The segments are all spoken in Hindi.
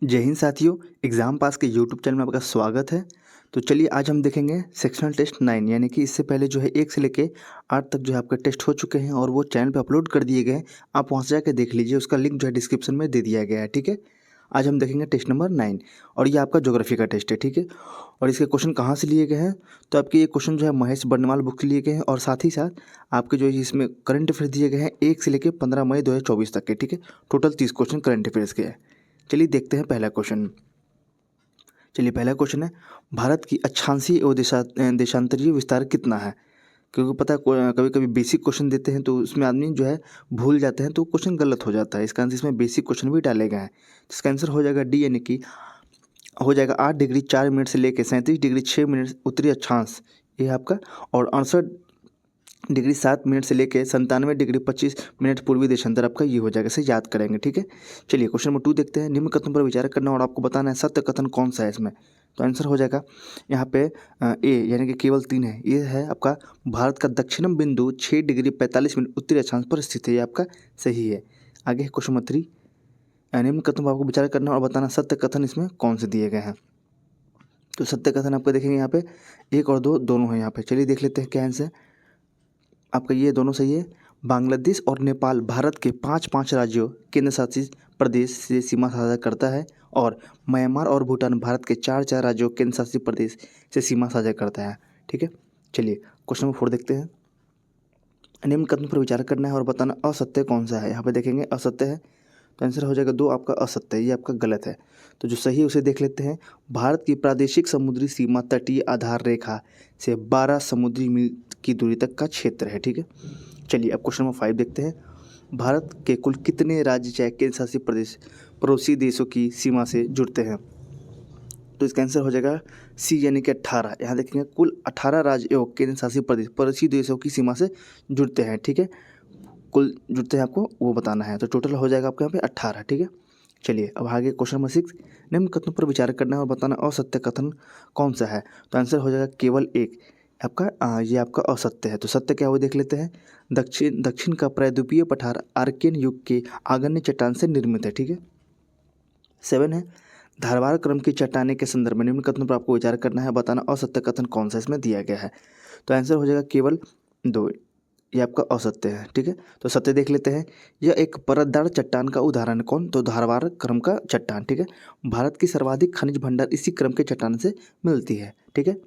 जय हिंद साथियों, एग्ज़ाम पास के यूट्यूब चैनल में आपका स्वागत है। तो चलिए आज हम देखेंगे सेक्शनल टेस्ट 9 यानी कि इससे पहले जो है 1 से लेके 8 तक जो है आपके टेस्ट हो चुके हैं और वो चैनल पे अपलोड कर दिए गए हैं। आप वहाँ से जाके देख लीजिए, उसका लिंक जो है डिस्क्रिप्शन में दे दिया गया है, ठीक है। आज हम देखेंगे टेस्ट नंबर 9 और ये आपका ज्योग्राफी का टेस्ट है, ठीक है। और इसके क्वेश्चन कहाँ से लिए गए हैं, तो आपके ये क्वेश्चन जो है महेश बर्नवाल बुक से लिए गए हैं और साथ ही साथ आपके जो है इसमें करंट अफेयर्स दिए गए हैं 1 से लेके 15 मई 2024 तक के, ठीक है। टोटल 30 क्वेश्चन करंट अफेयर्स के हैं। चलिए देखते हैं पहला क्वेश्चन। चलिए पहला क्वेश्चन है, भारत की अक्षांशीय एवं देशांतरीय विस्तार कितना है। क्योंकि पता है कभी कभी बेसिक क्वेश्चन देते हैं तो उसमें आदमी जो है भूल जाते हैं तो क्वेश्चन गलत हो जाता है। इसका आंसर इसमें बेसिक क्वेश्चन भी डाले गए हैं, तो इसका आंसर हो जाएगा डी, यानी कि हो जाएगा 8 डिग्री 4 मिनट से लेकर 37 डिग्री 6 मिनट उत्तरी अक्षांश, ये आपका। और 68 डिग्री 7 मिनट से लेकर 97 डिग्री 25 मिनट पूर्वी देशांतर, आपका ये हो जाएगा। इसे याद करेंगे, ठीक है। चलिए क्वेश्चन नंबर 2 देखते हैं। निम्न कथन पर विचार करना और आपको बताना है सत्य कथन कौन सा है इसमें। तो आंसर हो जाएगा यहाँ पे ए, यानी कि केवल 3 है। ये है आपका, भारत का दक्षिणम बिंदु 6 डिग्री 45 मिनट उत्तरी अक्षांश पर स्थित है, ये आपका सही है। आगे है क्वेश्चन नंबर 3। निम्न कथन पर आपको विचार करना और बताना सत्य कथन इसमें कौन से दिए गए हैं। तो सत्य कथन आपको देखेंगे यहाँ पे 1 और 2 दोनों हैं यहाँ पे। चलिए देख लेते हैं क्या आंसर आपका। ये दोनों सही है। बांग्लादेश और नेपाल भारत के 5 राज्यों केंद्र शासित प्रदेश से सीमा साझा करता है और म्यांमार और भूटान भारत के 4 राज्यों केंद्र शासित प्रदेश से सीमा साझा करता है, ठीक है। चलिए क्वेश्चन नंबर 4 देखते हैं। निम्न कथन पर विचार करना है और बताना असत्य कौन सा है। यहाँ पे देखेंगे असत्य है, तो आंसर हो जाएगा 2, आपका असत्य है, ये आपका गलत है। तो जो सही है उसे देख लेते हैं। भारत की प्रादेशिक समुद्री सीमा तटीय आधार रेखा से 12 समुद्री मील की दूरी तक का क्षेत्र है, ठीक है। चलिए अब क्वेश्चन नंबर 5 देखते हैं। भारत के कुल कितने राज्य चाहे केंद्र शासित प्रदेश पड़ोसी देशों की सीमा से जुड़ते हैं। तो इसका आंसर हो जाएगा सी, यानी कि 18। यहाँ देखेंगे कुल 18 राज्य एवं केंद्र शासित प्रदेश पड़ोसी देशों की सीमा से जुड़ते हैं, ठीक है। कुल जुड़ते हैं आपको वो बताना है, तो टोटल हो जाएगा आपके यहाँ पे 18, ठीक है। चलिए अब आगे क्वेश्चन नंबर 6। निम्न कथनों पर विचार करना है और बताना असत्य कथन कौन सा है। तो आंसर हो जाएगा केवल 1, आपका ये आपका असत्य है। तो सत्य क्या है वो देख लेते हैं। दक्षिण दक्षिण का प्रायद्वीपीय पठार आर्कियन युग के आग्नेय चट्टान से निर्मित है, ठीक है। 7 है, धारवाड़ क्रम की चट्टाने के संदर्भ में निम्न कथनों पर आपको विचार करना है, बताना असत्य कथन कौन सा इसमें दिया गया है। तो आंसर हो जाएगा केवल 2, ये आपका असत्य है, ठीक है। तो सत्य देख लेते हैं। यह एक परतदार चट्टान का उदाहरण है, कौन, तो धारवाड़ क्रम का चट्टान, ठीक है। भारत की सर्वाधिक खनिज भंडार इसी क्रम के चट्टान से मिलती है, ठीक है।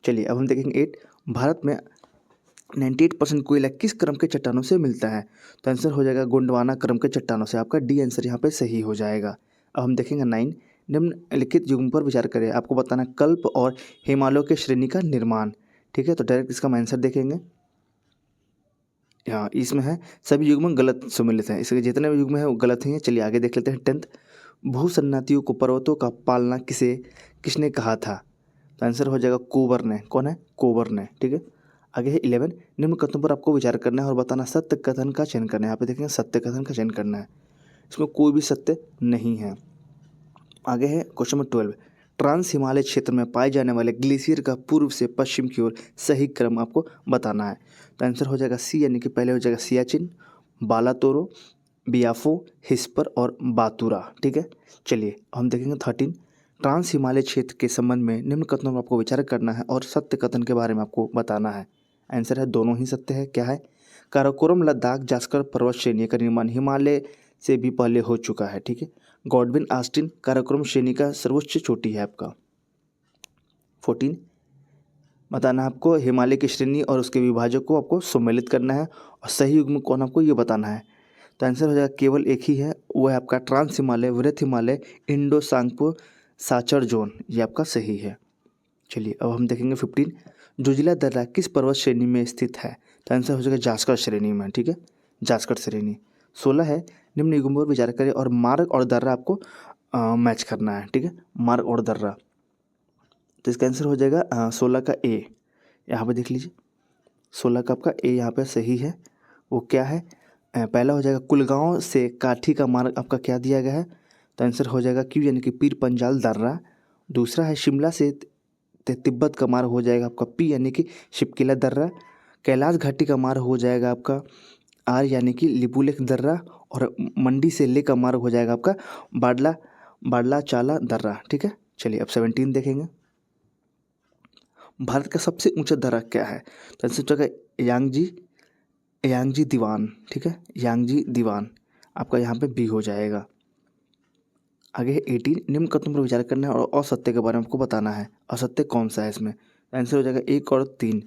चलिए अब हम देखेंगे 8। भारत में 98% कोयला किस क्रम के चट्टानों से मिलता है। तो आंसर हो जाएगा गोंडवाना क्रम के चट्टानों से, आपका डी आंसर यहाँ पे सही हो जाएगा। अब हम देखेंगे 9। निम्नलिखित युग्म पर विचार करें, आपको बताना कल्प और हिमालय के श्रेणी का निर्माण, ठीक है। तो डायरेक्ट इसका हम आंसर देखेंगे। हाँ इसमें है सभी युग्म गलत सम्मिलित हैं, इसके जितने भी युग्म हैं वो गलत ही हैं। चलिए आगे देख लेते हैं 10th। भूसन्नातियों को पर्वतों का पालना किसने कहा था। तो आंसर हो जाएगा कोबर ने, कौन है, कोबर ने, ठीक है। आगे है 11। निम्न कथनों पर आपको विचार करना है और बताना सत्य कथन का चयन करना है। यहाँ पे देखेंगे सत्य कथन का चयन करना है, इसमें कोई भी सत्य नहीं है। आगे है क्वेश्चन नंबर 12। ट्रांस हिमालय क्षेत्र में पाए जाने वाले ग्लेशियर का पूर्व से पश्चिम की ओर सही क्रम आपको बताना है। तो आंसर हो जाएगा सी, यानी कि पहले हो जाएगा सियाचिन, बालातोरो, बियाफो, हिस्पर और बातूरा, ठीक है। चलिए हम देखेंगे 13। ट्रांस हिमालय क्षेत्र के संबंध में निम्न कथनों पर आपको विचार करना है और सत्य कथन के बारे में आपको बताना है। आंसर है दोनों ही सत्य है। क्या है, काराकोरम लद्दाख जास्कर पर्वत श्रेणी का निर्माण हिमालय से भी पहले हो चुका है, ठीक है। गॉडविन आस्टिन काराकोरम श्रेणी का सर्वोच्च चोटी है आपका। 14। बताना आपको हिमालय की श्रेणी और उसके विभाजक को आपको सम्मिलित करना है और सही युग्म कौन आपको ये बताना है। तो आंसर हो जाएगा केवल एक ही है, वो है आपका ट्रांस हिमालय, वृहत हिमालय, इंडो सांगपो साचर जोन, ये आपका सही है। चलिए अब हम देखेंगे 15। जोजिला दर्रा किस पर्वत श्रेणी में स्थित है। तो आंसर हो जाएगा जास्कर श्रेणी में, ठीक है, जास्कर श्रेणी। 16 है, निम्न युग्मों पर विचार करें और मार्ग और दर्रा आपको मैच करना है, ठीक है, मार्ग और दर्रा। तो इसका आंसर हो जाएगा 16 का ए, यहाँ पे देख लीजिए 16 का आपका ए यहाँ पे सही है। वो क्या है, पहला हो जाएगा कुलगांव से काठी का मार्ग आपका क्या दिया गया है। तो आंसर हो जाएगा क्यू, यानी कि पीर पंजाल दर्रा। दूसरा है शिमला से तिब्बत का मार्ग हो जाएगा आपका पी, यानी कि शिपकिला दर्रा। कैलाश घाटी का मार्ग हो जाएगा आपका आर, यानी कि लिपुलेख दर्रा। और मंडी से ले का मार्ग हो जाएगा आपका बाडला बारला चाला दर्रा, ठीक है। चलिए अब 17 देखेंगे। भारत का सबसे ऊंचा दर्रा क्या है? तो आंसर हो जाएगा यांगजी दीवान, ठीक है, यांगजी दीवान आपका यहाँ पे बी हो जाएगा। आगे है 18, निम्न कथनों पर विचार करना है और असत्य के बारे में आपको बताना है। असत्य कौन सा है इसमें? आंसर हो जाएगा 1 और 3।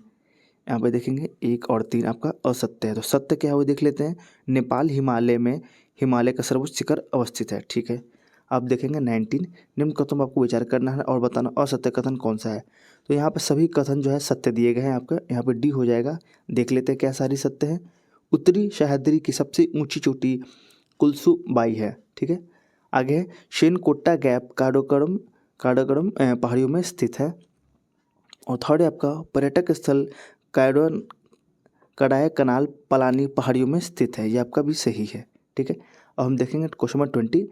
यहाँ पे देखेंगे 1 और 3 आपका असत्य है। तो सत्य क्या है वो देख लेते हैं। नेपाल हिमालय में हिमालय का सर्वोच्च शिखर अवस्थित है, ठीक है। अब देखेंगे 19, निम्न कथनों पर आपको विचार करना है और बताना असत्य कथन कौन सा है। तो यहाँ पे सभी कथन जो है सत्य दिए गए हैं आपका, यहाँ पे डी हो जाएगा। देख लेते हैं क्या सारी सत्य है। उत्तरी सह्याद्री की सबसे ऊंची चोटी कुलसुबाई है, ठीक है। आगे है शेनकोट्टा गैप काडोकरम पहाड़ियों में स्थित है। और थर्ड है आपका पर्यटक स्थल कैडोन कडाय कनाल पलानी पहाड़ियों में स्थित है, ये आपका भी सही है, ठीक है। अब हम देखेंगे क्वेश्चन नंबर 20,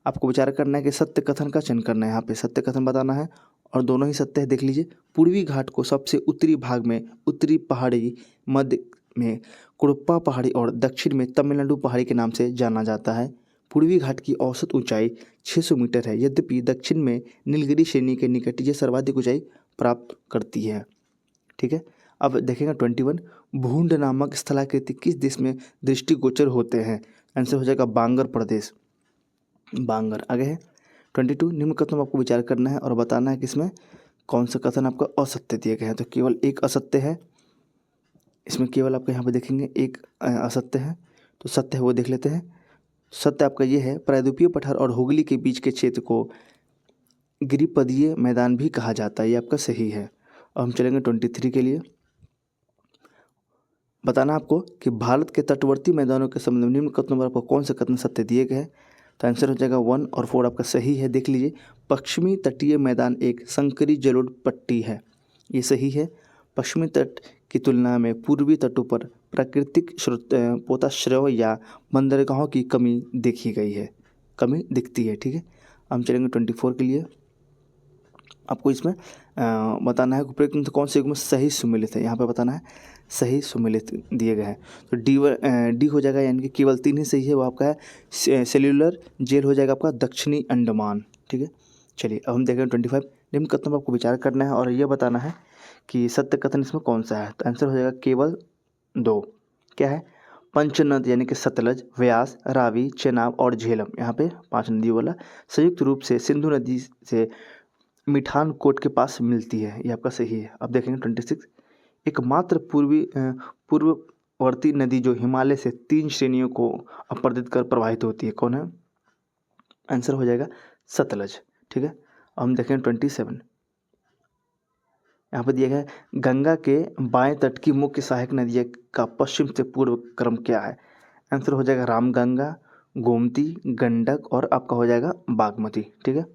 आपको विचार करना है कि सत्य कथन का चयन करना है। यहाँ पे सत्य कथन बताना है और दोनों ही सत्य है। देख लीजिए, पूर्वी घाट को सबसे उत्तरी भाग में उत्तरी पहाड़ी, मध्य में कुड़प्पा पहाड़ी और दक्षिण में तमिलनाडु पहाड़ी के नाम से जाना जाता है। पूर्वी घाट की औसत ऊंचाई 600 मीटर है, यद्यपि दक्षिण में नीलगिरी श्रेणी के निकट ये सर्वाधिक ऊंचाई प्राप्त करती है, ठीक है। अब देखेंगे 21, भूंड नामक स्थलाकृति किस देश में दृष्टिगोचर होते हैं? आंसर हो जाएगा बांगर प्रदेश, बांगर। आगे है 22, निम्न कथनों में आपको विचार करना है और बताना है कि इसमें कौन सा कथन आपका असत्य दिए गए हैं। तो केवल एक असत्य है इसमें, केवल आपका यहाँ पे देखेंगे एक असत्य है। तो सत्य है वो देख लेते हैं। सत्य आपका ये है, प्रायद्वीपीय पठार और हुगली के बीच के क्षेत्र को गिरिपदीय मैदान भी कहा जाता है, ये आपका सही है। अब हम चलेंगे 23 के लिए। बताना आपको कि भारत के तटवर्ती मैदानों के संबंध में निम्न कथनों पर आपको कौन से कथन सत्य दिए गए हैं। तो आंसर हो जाएगा 1 और 4 आपका सही है। देख लीजिए, पश्चिमी तटीय मैदान एक संकरी जलोढ़ पट्टी है, ये सही है। पश्चिमी तट की तुलना में पूर्वी तटों पर प्राकृतिक पोताश्रय या बंदरगाहों की कमी देखी गई है, कमी दिखती है, ठीक है। हम चलेंगे 24 के लिए। आपको इसमें बताना है उपरोक्त में से कौन से युग्म सही सुमेलित है। यहाँ पे बताना है सही सुमेलित दिए गए हैं। तो डी हो जाएगा, यानी कि केवल 3 ही सही है, वो आपका है सेल्यूलर जेल हो जाएगा आपका दक्षिणी अंडमान, ठीक है। चलिए अब हम देखेंगे 25, निम्न कथनों पर आपको विचार करना है और ये बताना है कि सत्य कथन इसमें कौन सा है। तो आंसर हो जाएगा केवल 2। क्या है? पंचनद यानी कि सतलज, व्यास, रावी, चेनाब और झेलम, यहाँ पे 5 नदियों वाला संयुक्त रूप से सिंधु नदी से मिठान कोट के पास मिलती है, ये आपका सही है। अब देखेंगे 26, एकमात्र पूर्ववर्ती नदी जो हिमालय से 3 श्रेणियों को अपरदित कर प्रवाहित होती है, कौन है? आंसर हो जाएगा सतलज, ठीक है। अब हम देखेंगे 27, यहाँ पर दिया गया है गंगा के बाएं तट की मुख्य सहायक नदियों का पश्चिम से पूर्व क्रम क्या है। आंसर हो जाएगा रामगंगा, गोमती, गंडक और आपका हो जाएगा बागमती, ठीक है।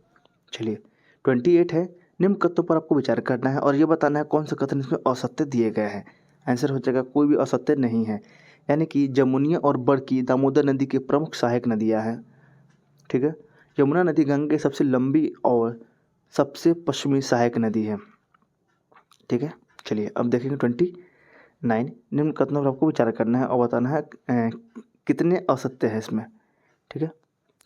चलिए 28 है, निम्न कथनों पर आपको विचार करना है और ये बताना है कौन सा कथन इसमें असत्य दिए गए हैं। आंसर हो जाएगा कोई भी असत्य नहीं है, यानी कि जमुनिया और बड़की दामोदर नदी के प्रमुख सहायक नदियाँ हैं, ठीक है। यमुना नदी गंगा की सबसे लंबी और सबसे पश्चिमी सहायक नदी है, ठीक है। चलिए अब देखेंगे 29, निम्न कथनों पर आपको विचार करना है और बताना है कितने असत्य है इसमें, ठीक है।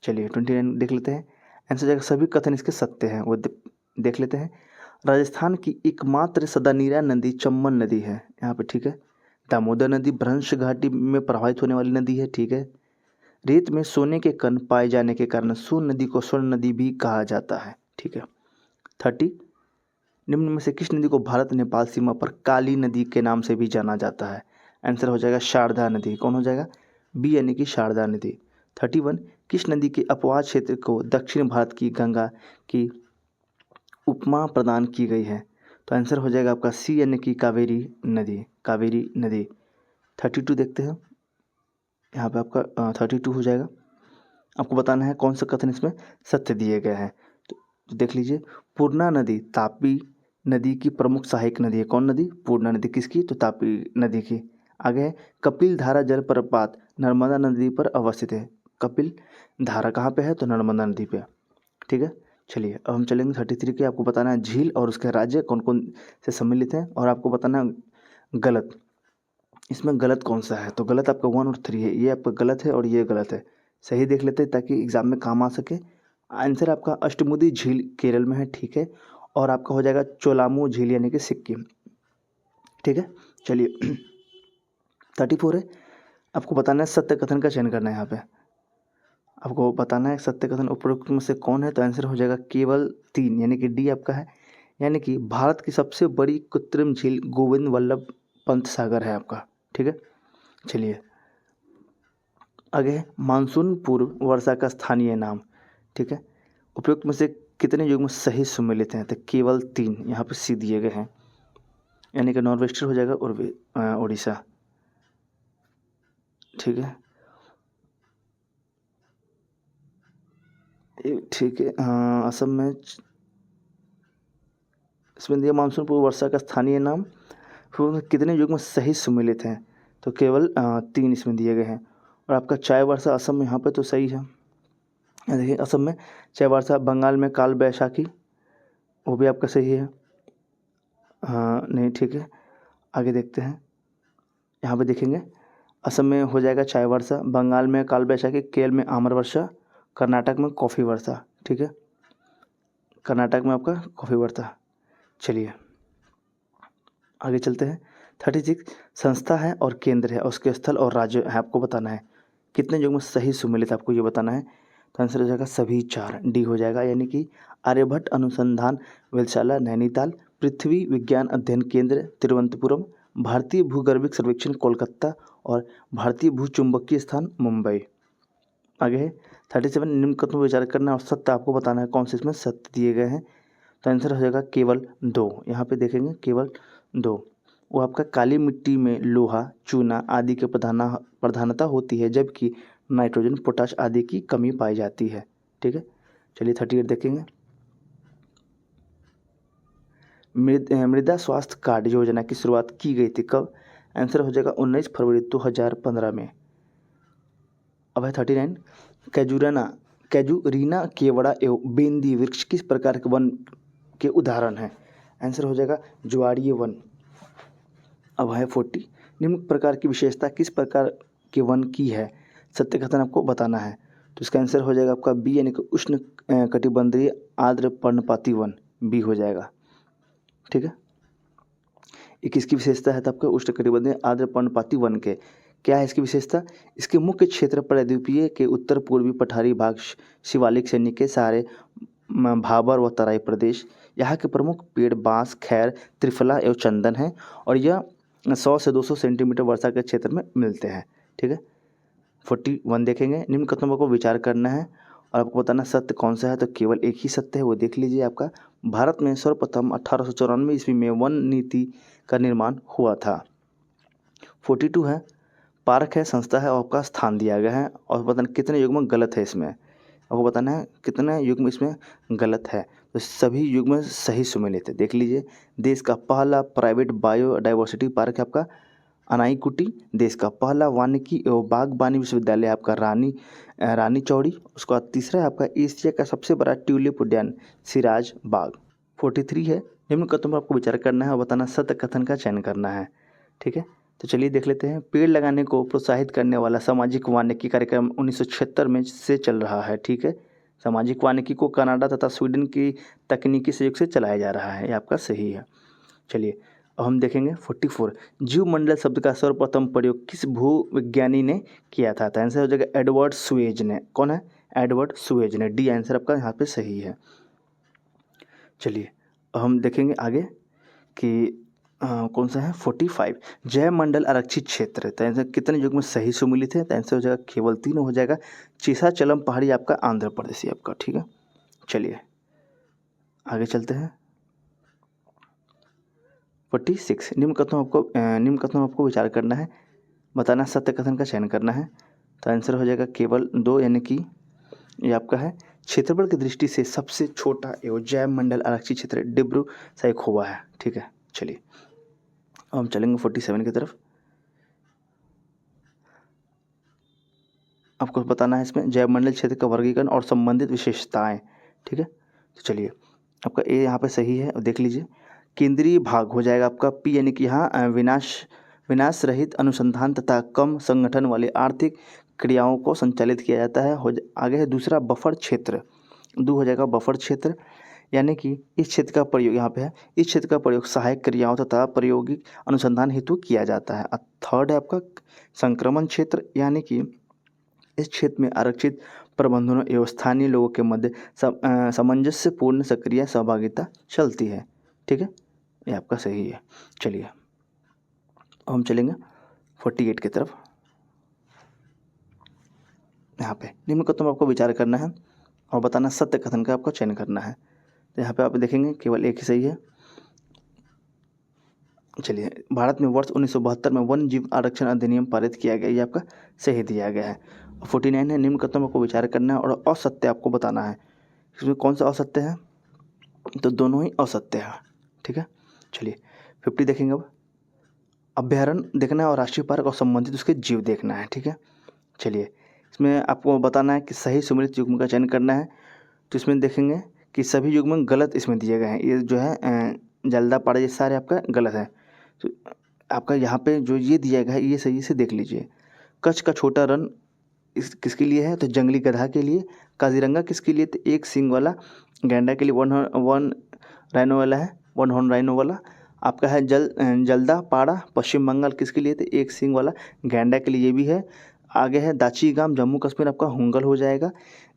चलिए 29 देख लेते हैं। आंसर जाएगा सभी कथन इसके सत्य हैं, वो देख लेते हैं। राजस्थान की एकमात्र सदानीरा नदी चंबल नदी है, यहाँ पे, ठीक है। दामोदर नदी भ्रंश घाटी में प्रवाहित होने वाली नदी है, ठीक है। रेत में सोने के कण पाए जाने के कारण सोन नदी को स्वर्ण नदी भी कहा जाता है, ठीक है। 30, निम्न में से किस नदी को भारत नेपाल सीमा पर काली नदी के नाम से भी जाना जाता है। आंसर हो जाएगा शारदा नदी, कौन हो जाएगा? बी यानी कि शारदा नदी। 31, किस नदी के अपवाद क्षेत्र को दक्षिण भारत की गंगा की उपमा प्रदान की गई है। तो आंसर हो जाएगा आपका सी यानी कि कावेरी नदी, कावेरी नदी। 32 देखते हैं, यहाँ पे आपका 32 हो जाएगा। आपको बताना है कौन सा कथन इसमें सत्य दिए गए हैं। तो देख लीजिए, पूर्णा नदी तापी नदी की प्रमुख सहायक नदी है, कौन नदी? पूर्णा नदी, किसकी? तो तापी नदी की। आगे है कपिल धारा जलप्रपात नर्मदा नदी पर अवस्थित है, कपिल धारा कहाँ पे है? तो नर्मदा नदी पे, ठीक है। चलिए अब हम चलेंगे 33 के। आपको बताना है झील और उसके राज्य कौन कौन से सम्मिलित हैं और आपको बताना है गलत, इसमें गलत कौन सा है। तो गलत आपका 1 और 3 है, ये आपका गलत है और ये गलत है। सही देख लेते हैं ताकि एग्जाम में काम आ सके आंसर आपका अष्टमुदी झील केरल में है, ठीक है। और आपका हो जाएगा चोलामू झील यानी कि सिक्किम, ठीक है। चलिए 34 है, आपको बताना है सत्य कथन का चयन करना है। यहाँ पे आपको बताना है सत्य कथन उपरोक्त में से कौन है, तो आंसर हो जाएगा केवल 3 यानी कि डी आपका है। यानी कि भारत की सबसे बड़ी कृत्रिम झील गोविंद वल्लभ पंत सागर है आपका, ठीक है। चलिए आगे मानसून पूर्व वर्षा का स्थानीय नाम, ठीक है। उपयुक्त में से कितने युग्म सही सम्मिलित हैं, तो केवल 3 यहाँ पे सी दिए गए हैं, यानी कि नॉर्थ वेस्टर्न हो जाएगा और उड़ीसा, ठीक है। ठीक है, असम में इसमें दिया मानसून पूर्व वर्षा का स्थानीय नाम, फिर कितने युग्म सही सम्मिलित हैं, तो केवल 3 इसमें दिए गए हैं। और आपका चाय वर्षा असम में यहाँ पे तो सही है। देखिए असम में चाय वर्षा, बंगाल में काल बैसाखी, वो भी आपका सही है। हाँ नहीं ठीक है, आगे देखते हैं। यहाँ पे देखेंगे असम में हो जाएगा चाय वर्षा, बंगाल में काल बैसाखी, केरल में आमर वर्षा, कर्नाटक में कॉफ़ी वर्षा, ठीक है। कर्नाटक में आपका कॉफ़ी वर्षा। चलिए आगे चलते हैं। 36 संस्था है और केंद्र है, उसके स्थल और राज्य है, आपको बताना है। कितने युग्म सही सम्मिलित आपको ये बताना है, तो आंसर हो जाएगा सभी 4, डी हो जाएगा। यानी कि आर्यभट्ट अनुसंधान वेधशाला नैनीताल, पृथ्वी विज्ञान अध्ययन केंद्र तिरुवनंतपुरम, भारतीय भूगर्भिक सर्वेक्षण कोलकाता और भारतीय भूचुंबकीय स्थान मुंबई। आगे है 37 निम्न कथनों पर विचार करना और सत्य आपको बताना है, कौन से इसमें सत्य दिए गए हैं, तो आंसर हो जाएगा केवल 2। यहाँ पे देखेंगे केवल 2, वो आपका काली मिट्टी में लोहा चूना आदि की प्रधानता होती है, जबकि नाइट्रोजन पोटाश आदि की कमी पाई जाती है, ठीक है। चलिए 38 देखेंगे। मृदा स्वास्थ्य कार्ड योजना की शुरुआत की गई थी कब, आंसर हो जाएगा 19 फरवरी 2015 में। अब है 39 कैजुरीना केवड़ा एवं बेंदी वृक्ष किस प्रकार के वन के उदाहरण हैं, आंसर हो जाएगा ज्वारीय वन। अब है 40 निम्न प्रकार की विशेषता किस प्रकार के वन की है, सत्य कथन आपको बताना है, तो इसका आंसर हो जाएगा आपका बी यानी कि उष्ण कटिबंधीय आर्द्र पर्णपाती वन, बी हो जाएगा, ठीक है। ये किसकी विशेषता है, तो आपका उष्ण कटिबंधीय आर्द्र पर्णपाती वन के क्या है इसकी विशेषता, इसके मुख्य क्षेत्र प्रायद्वीपीय के उत्तर पूर्वी पठारी भाग, शिवालिक श्रेणी के सारे भाबर व तराई प्रदेश। यहाँ के प्रमुख पेड़ बांस खैर त्रिफला एवं चंदन है, और यह 100 से 200 सेंटीमीटर वर्षा के क्षेत्र में मिलते हैं, ठीक है। 41 देखेंगे निम्न कथनों को विचार करना है और आपको बताना सत्य कौन सा है, तो केवल एक ही सत्य है, वो देख लीजिए। आपका भारत में सर्वप्रथम 1894 ईस्वी में वन नीति का निर्माण हुआ था। 42 है पार्क है संस्था है और आपका स्थान दिया गया है, और बताना कितने युग्म गलत है इसमें, आपको बताना है कितने युग्म इसमें गलत है, तो सभी युग्म सही सम्मिलित है, देख लीजिए। देश का पहला प्राइवेट बायोडाइवर्सिटी पार्क है आपका अनाईकुटी, देश का पहला वानिकी एवं बागवानी विश्वविद्यालय आपका रानी चौड़ी, उसके बाद तीसरा है आपका एशिया का सबसे बड़ा ट्यूलिप उद्यान सिराज बाग। 43 है निम्न कथनों पर आपको विचार करना है और बताना सत्य कथन का चयन करना है, ठीक है। तो चलिए देख लेते हैं। पेड़ लगाने को प्रोत्साहित करने वाला सामाजिक वानिकी कार्यक्रम 1976 में से चल रहा है, ठीक है। सामाजिक वानिकी को कनाडा तथा स्वीडन की तकनीकी सहयोग से चलाया जा रहा है, ये आपका सही है। चलिए अब हम देखेंगे 44 जीवमंडल शब्द का सर्वप्रथम प्रयोग किस भूविज्ञानी ने किया था, तो आंसर हो जाएगा एडवर्ड सुएज ने। कौन है, एडवर्ड सुएज ने, डी आंसर आपका यहाँ पे सही है। चलिए अब हम देखेंगे आगे कि कौन सा है 45 जयमंडल आरक्षित क्षेत्र, तो आंसर कितने युग में सही सम्मिलित है, तो आंसर हो जाएगा केवल 3 हो जाएगा। चेसाचलम पहाड़ी आपका आंध्र प्रदेश आपका, ठीक है। चलिए आगे चलते हैं। 46 निम्न कथनों आपको विचार करना है, बताना सत्य कथन का चयन करना है, तो आंसर हो जाएगा केवल 2 यानी कि ये आपका है क्षेत्रफल की दृष्टि से सबसे छोटा एवं जैवमंडल आरक्षित क्षेत्र डिब्रू सैखोवा है, ठीक है। चलिए अब हम चलेंगे 47 की तरफ। आपको बताना है इसमें जैवमंडल क्षेत्र का वर्गीकरण और संबंधित विशेषताएं, ठीक है। तो चलिए आपका ए यहाँ पे सही है, देख लीजिए। केंद्रीय भाग हो जाएगा आपका पी यानी कि यहाँ विनाश रहित अनुसंधान तथा कम संगठन वाले आर्थिक क्रियाओं को संचालित किया जाता है। आगे है दूसरा बफर क्षेत्र, दो हो जाएगा बफर क्षेत्र, यानी कि इस क्षेत्र का प्रयोग यहाँ पे है, इस क्षेत्र का प्रयोग सहायक क्रियाओं तथा प्रायोगिक अनुसंधान हेतु किया जाता है। थर्ड है आपका संक्रमण क्षेत्र, यानी कि इस क्षेत्र में आरक्षित प्रबंधनों एवं स्थानीय लोगों के मध्य सामंजस्यपूर्ण सक्रिय सहभागिता चलती है। ठीक है, ये आपका सही है। चलिए अब हम चलेंगे 48 की तरफ। यहाँ पे निम्न कथनों पर आपको विचार करना है और बताना सत्य कथन का आपको चयन करना है। तो यहाँ पे आप देखेंगे केवल एक ही सही है। चलिए, भारत में वर्ष 1972 में वन्य जीव आरक्षण अधिनियम पारित किया गया, ये आपका सही दिया गया है। 49 है, निम्न कथनों को विचार करना है और असत्य आपको बताना है। इसमें कौन सा असत्य है, तो दोनों ही असत्य है। ठीक है, चलिए 50 देखेंगे। अब अभ्यारण्य देखना है और राष्ट्रीय पार्क और संबंधित उसके जीव देखना है। ठीक है, चलिए इसमें आपको बताना है कि सही सम्मिलित युग्म का चयन करना है। तो इसमें देखेंगे कि सभी युग्म गलत इसमें दिए गए हैं। ये जो है जल्दा पाड़ा, ये सारे आपका गलत है। तो आपका यहाँ पे जो ये दिया गया है ये सही से देख लीजिए। कच्छ का छोटा रन किसके लिए है, तो जंगली गधा के लिए। काजीरंगा किसके लिए, तो एक सींग वाला गैंडा के लिए। वन राइनो वाला है, वन हॉर्न राइनो वाला। आपका है जल्दा पाड़ा पश्चिम बंगाल किसके लिए, तो एक सींग वाला गैंडा के लिए, ये भी है। आगे है दाचीगाम जम्मू कश्मीर, आपका हुंगल हो जाएगा।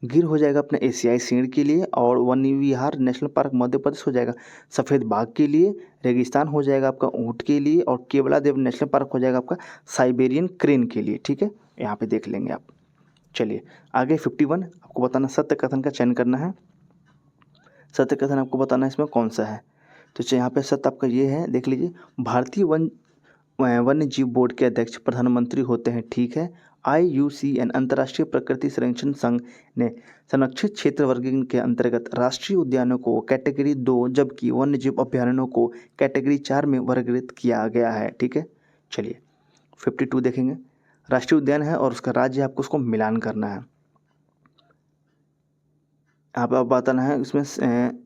गिर हो जाएगा अपने एशियाई सींग के लिए। और वन विहार नेशनल पार्क मध्य प्रदेश हो जाएगा सफ़ेद बाघ के लिए। रेगिस्तान हो जाएगा आपका ऊँट के लिए। और केवला देव नेशनल पार्क हो जाएगा आपका साइबेरियन क्रेन के लिए। ठीक है, यहाँ पे देख लेंगे आप। चलिए आगे 51 आपको बताना सत्य कथन का चयन करना है। सत्य कथन आपको बताना है इसमें कौन सा है। तो यहाँ पे सत्य आपका ये है, देख लीजिए। भारतीय वन्य जीव बोर्ड के अध्यक्ष प्रधानमंत्री होते हैं। ठीक है, IUCN अंतर्राष्ट्रीय प्रकृति संरक्षण संघ ने संरक्षित क्षेत्र वर्गीकरण के अंतर्गत राष्ट्रीय उद्यानों को कैटेगरी 2 जबकि वन्य जीव अभ्यारण्यों को कैटेगरी 4 में वर्गीकृत किया गया है। ठीक है, चलिए 52 देखेंगे। राष्ट्रीय उद्यान है और उसका राज्य आपको उसको मिलान करना है। यहाँ पे आप बताना है इसमें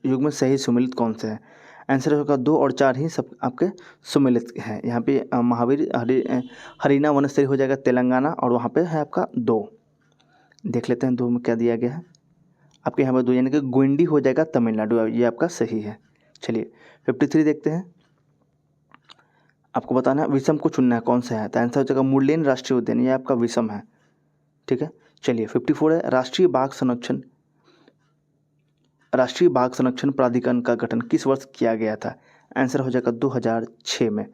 युग्म में सही सुमेलित कौन से है। आंसर होगा 2 और 4 ही सब आपके सुमेलित हैं। यहाँ पे महावीर हरियाणा वनस्थली हो जाएगा तेलंगाना, और वहाँ पे है आपका 2। देख लेते हैं 2 में क्या दिया गया है। आपके यहाँ पर 2 यानी कि गुंडी हो जाएगा तमिलनाडु, ये आपका सही है। चलिए 53 देखते हैं। आपको बताना है विषम को चुनना है कौन सा है। तो आंसर हो जाएगा मुरलेन राष्ट्रीय उद्यान, ये आपका विषम है। ठीक है, चलिए 54 है। राष्ट्रीय बाघ संरक्षण प्राधिकरण का गठन किस वर्ष किया गया था। आंसर हो जाएगा 2006 में।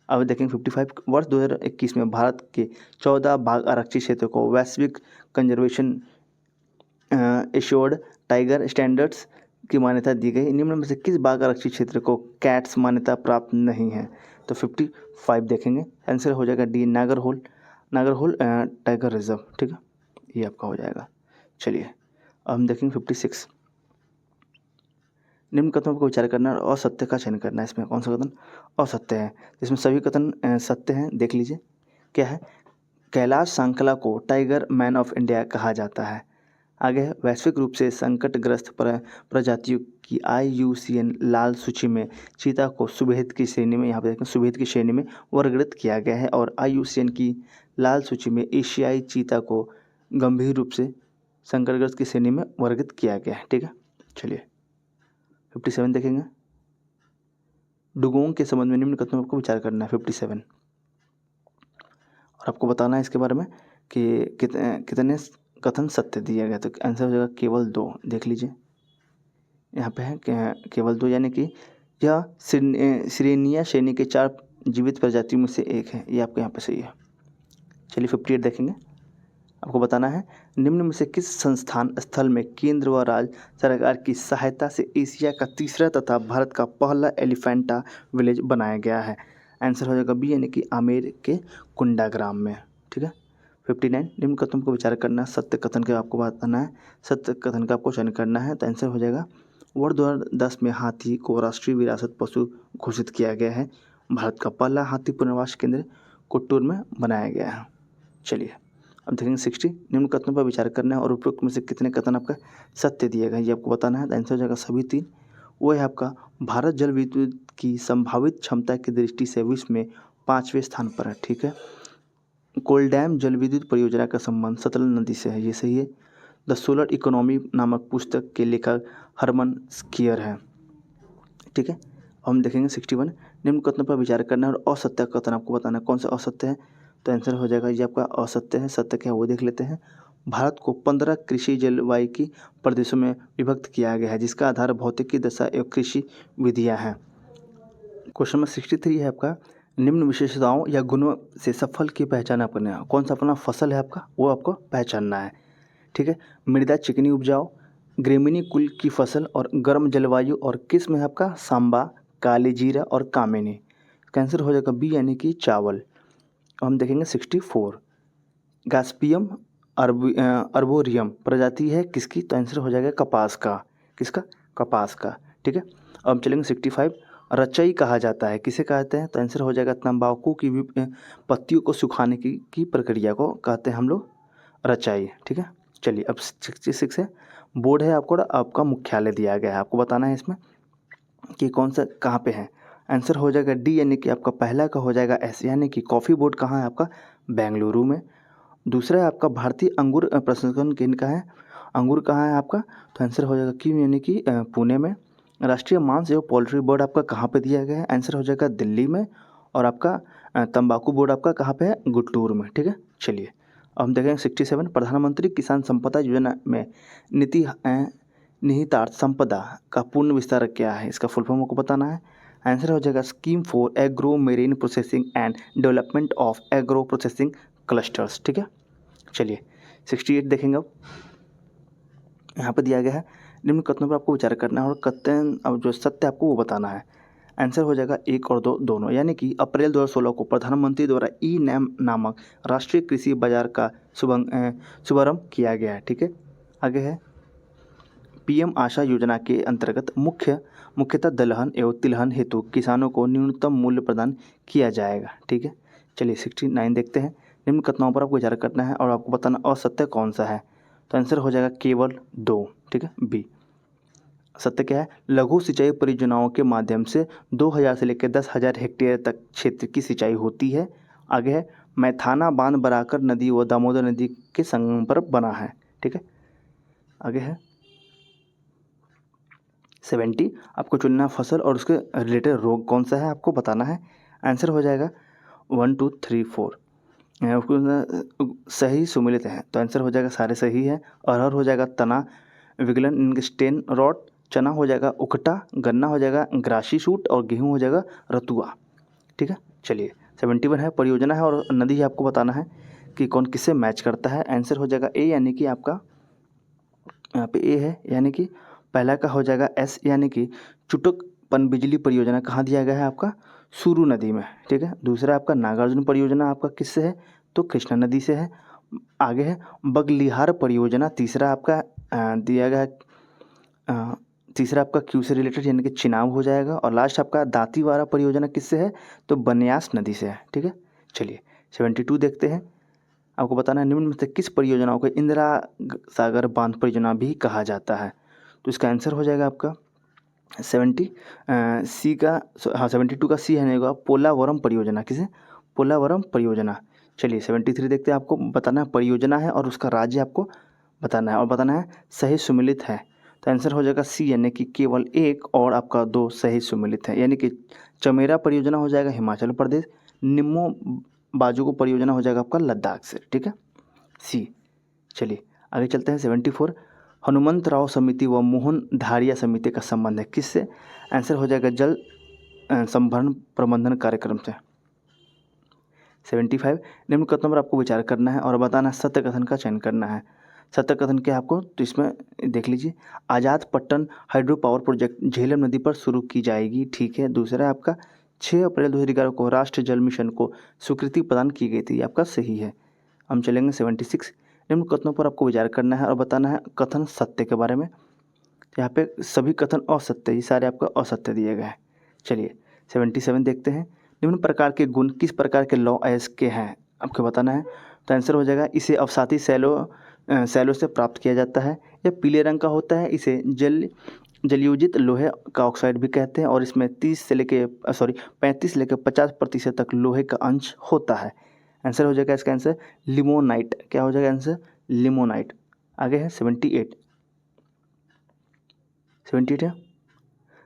अब देखेंगे 55 वर्ष 2021 में भारत के 14 बाघ आरक्षित क्षेत्रों को वैश्विक कंजर्वेशन एश्योर्ड टाइगर स्टैंडर्ड्स की मान्यता दी गई। निम्न में से किस बाघ आरक्षित क्षेत्र को कैट्स मान्यता प्राप्त नहीं है। तो 55 देखेंगे। आंसर हो जाएगा डी नागरहोल टाइगर रिजर्व। ठीक है, ये आपका हो जाएगा। चलिए अब हम देखेंगे 56। निम्न कथनों पर विचार करना और असत्य का चयन करना है। इसमें कौन सा कथन असत्य है, इसमें सभी कथन सत्य हैं। देख लीजिए क्या है। कैलाश सांकला को टाइगर मैन ऑफ इंडिया कहा जाता है। आगे है वैश्विक रूप से संकटग्रस्त प्रजातियों की IUCN लाल सूची में चीता को सुभेद की श्रेणी में, यहाँ पे देखें सुभेद की श्रेणी में वर्गीकृत किया गया है। और IUCN की लाल सूची में एशियाई चीता को गंभीर रूप से संकटग्रस्त की श्रेणी में वर्गीकृत किया गया है। ठीक है, चलिए 57 देखेंगे। डुगोंग के संबंध में निम्न कथनों को विचार करना है 57, और आपको बताना है इसके बारे में कि कितने कथन सत्य दिया गया। तो आंसर हो जाएगा केवल 2। देख लीजिए यहाँ पे है केवल 2, यानी कि यह सिरेनिया श्रेणी के 4 जीवित प्रजातियों में से एक है। ये आपको यहाँ पे सही है। चलिए 58 देखेंगे। आपको बताना है निम्न में से किस संस्थान स्थल में केंद्र व राज्य सरकार की सहायता से एशिया का तीसरा तथा भारत का पहला एलिफेंटा विलेज बनाया गया है। आंसर हो जाएगा बी, यानी कि आमेर के कुंडा ग्राम में। ठीक है, 59 निम्न कथन को विचार करना है। सत्य कथन का आपको बताना है, सत्य कथन का आपको चयन करना है। तो आंसर हो जाएगा वर्ष 2010 में हाथी को राष्ट्रीय विरासत पशु घोषित किया गया है। भारत का पहला हाथी पुनर्वास केंद्र कुट्टूर में बनाया गया है। चलिए अब देखेंगे 60 निम्न कथनों पर विचार करना है और उपरोक्त में से कितने कथन आपका सत्य दिया गया ये आपको बताना है। तो आंसर हो जाएगा सभी 3। वो है आपका भारत जल विद्युत की संभावित क्षमता की दृष्टि से विश्व में 5वें स्थान पर है। ठीक है, कोलडैम जल विद्युत परियोजना का संबंध सतलज नदी से है, ये सही है। द सोलर इकोनॉमी नामक पुस्तक के लेखक हरमन स्कीयर हैं। ठीक है, हम देखेंगे 61 निम्न कथनों पर विचार करना है और असत्य कथन आपको बताना है कौन सा असत्य है। तो आंसर हो जाएगा ये आपका असत्य है। सत्य क्या है वो देख लेते हैं। भारत को 15 कृषि जलवायु की प्रदेशों में विभक्त किया गया है जिसका आधार भौतिकी दशा एवं कृषि विधियां हैं। क्वेश्चन नंबर 63 है आपका, निम्न विशेषताओं या गुणों से सफल की पहचान आप करना है। कौन सा अपना फसल है आपका वो आपको पहचानना है। ठीक है, मृदा चिकनी उपजाऊ, ग्रेमिनी कुल की फसल और गर्म जलवायु और किस्म है आपका सांबा, काली जीरा और कामिनी। कैंसर हो जाएगा बी यानी कि चावल। हम देखेंगे 64 गैस्पियम अर्बोरियम प्रजाति है किसकी। तो आंसर हो जाएगा कपास का। किसका? कपास का। ठीक है, अब हम चलेंगे 65 रचई कहा जाता है किसे कहते हैं। तो आंसर हो जाएगा तंबाकू की पत्तियों को सुखाने की प्रक्रिया को कहते हैं हम लोग रचाई। ठीक है, चलिए अब 66 है बोर्ड है आपका मुख्यालय दिया गया है। आपको बताना है इसमें कि कौन सा कहाँ पे है। आंसर हो जाएगा डी यानी कि आपका पहला का हो जाएगा एस यानी कि कॉफ़ी बोर्ड कहाँ है आपका बेंगलुरु में। दूसरा है आपका भारतीय अंगूर प्रसंस्करण केंद्र का है, अंगूर कहाँ है आपका। तो आंसर हो जाएगा क्यों यानी कि पुणे में। राष्ट्रीय मांस एवं पोल्ट्री बोर्ड आपका कहाँ पे दिया गया है। आंसर हो जाएगा दिल्ली में। और आपका तंबाकू बोर्ड आपका कहाँ पे है गुट्टूर में। ठीक है, चलिए अब हम देखेंगे 67 प्रधानमंत्री किसान संपदा योजना में निहितार्थ संपदा का पूर्ण विस्तार क्या है। इसका फुल फॉर्म को बताना है। आंसर हो जाएगा scheme for agro marine processing and development of agro processing clusters. ठीक है, चलिए 68 देखेंगे। अब यहाँ पर दिया गया है निम्न कथनों पर आपको विचार करना है और कथन अब जो सत्य आपको वो बताना है। आंसर हो जाएगा 1 और 2 दोनों यानी कि अप्रैल 2016 को प्रधानमंत्री द्वारा ई नैम नामक राष्ट्रीय कृषि बाजार का शुभारंभ किया गया है। ठीक है, आगे है पीएम आशा योजना के अंतर्गत मुख्यतः दलहन एवं तिलहन हेतु किसानों को न्यूनतम मूल्य प्रदान किया जाएगा। ठीक है, चलिए 69 देखते हैं। निम्न कथनों पर आपको विचार करना है और आपको बताना असत्य कौन सा है। तो आंसर हो जाएगा केवल 2। ठीक है, बी। सत्य क्या है? लघु सिंचाई परियोजनाओं के माध्यम से 2000 से लेकर 10,000 हेक्टेयर तक क्षेत्र की सिंचाई होती है। आगे है मैथाना बांध बराकर नदी व दामोदर नदी के संगम पर बना है। ठीक है, आगे है 70 आपको चुनना फसल और उसके रिलेटेड रोग कौन सा है आपको बताना है। आंसर हो जाएगा 1 2 3 4 सही सुमिलित है। तो आंसर हो जाएगा सारे सही है। अरहर हो जाएगा तना विगलन स्टेन रॉड, चना हो जाएगा उकटा, गन्ना हो जाएगा ग्रासी सूट और गेहूँ हो जाएगा रतुआ। ठीक है, चलिए 71 है परियोजना है और नदी है आपको बताना है कि कौन किससे मैच करता है। आंसर हो जाएगा ए यानी कि आपका यहाँ पे ए है यानी कि पहला का हो जाएगा एस यानी कि चुटक पनबिजली परियोजना कहाँ दिया गया है आपका सुरू नदी में। ठीक है, दूसरा आपका नागार्जुन परियोजना आपका किससे है तो कृष्णा नदी से है। आगे है बगलिहार परियोजना तीसरा आपका दिया गया तीसरा आपका क्यू से रिलेटेड यानी कि चिनाब हो जाएगा। और लास्ट आपका दांतीवाड़ा परियोजना किससे है तो बनियास नदी से है। ठीक है, चलिए 72 देखते हैं। आपको बताना है निम्न में से किस परियोजनाओं को इंदिरा सागर बांध परियोजना भी कहा जाता है। तो इसका आंसर हो जाएगा आपका 72 का सी है पोलावरम परियोजना। किसे? पोलावरम परियोजना। चलिए 73 देखते हैं। आपको बताना है परियोजना है और उसका राज्य आपको बताना है और बताना है सही सुमिलित है। तो आंसर हो जाएगा सी यानी कि केवल 1 और आपका 2 सही सुमिलित है यानी कि चमेरा परियोजना हो जाएगा हिमाचल प्रदेश, निम्मो बाजू परियोजना हो जाएगा आपका लद्दाख से। ठीक है, सी। चलिए आगे चलते हैं 74 हनुमंतराव समिति व मोहन धारिया समिति का संबंध है किससे। आंसर हो जाएगा जल संभरण प्रबंधन कार्यक्रम से। 75 निम्न कथनों पर आपको विचार करना है और बताना सत्य कथन का चयन करना है। सत्य कथन क्या है आपको तो इसमें देख लीजिए Azad Pattan hydro power project Jhelum नदी पर शुरू की जाएगी। ठीक है, दूसरा है आपका 6 अप्रैल 2011 को राष्ट्रीय जल मिशन को स्वीकृति प्रदान की गई थी। आपका सही है। हम चलेंगे 76 निम्न कथनों पर आपको विचार करना है और बताना है कथन सत्य के बारे में। यहाँ पे सभी कथन असत्य, ये सारे आपका असत्य दिए गए हैं। चलिए 77 देखते हैं। निम्न प्रकार के गुण किस प्रकार के लॉ एस के हैं आपको बताना है। तो आंसर हो जाएगा इसे अवसादी सैलों से प्राप्त किया जाता है। यह पीले रंग का होता है। इसे जलयोजित लोहे का ऑक्साइड भी कहते हैं और इसमें 35 से लेकर 50% तक लोहे का अंश होता है। आंसर हो जाएगा इसका आंसर लिमोनाइट। क्या हो जाएगा आंसर लिमोनाइट। आगे है 78, 78 है।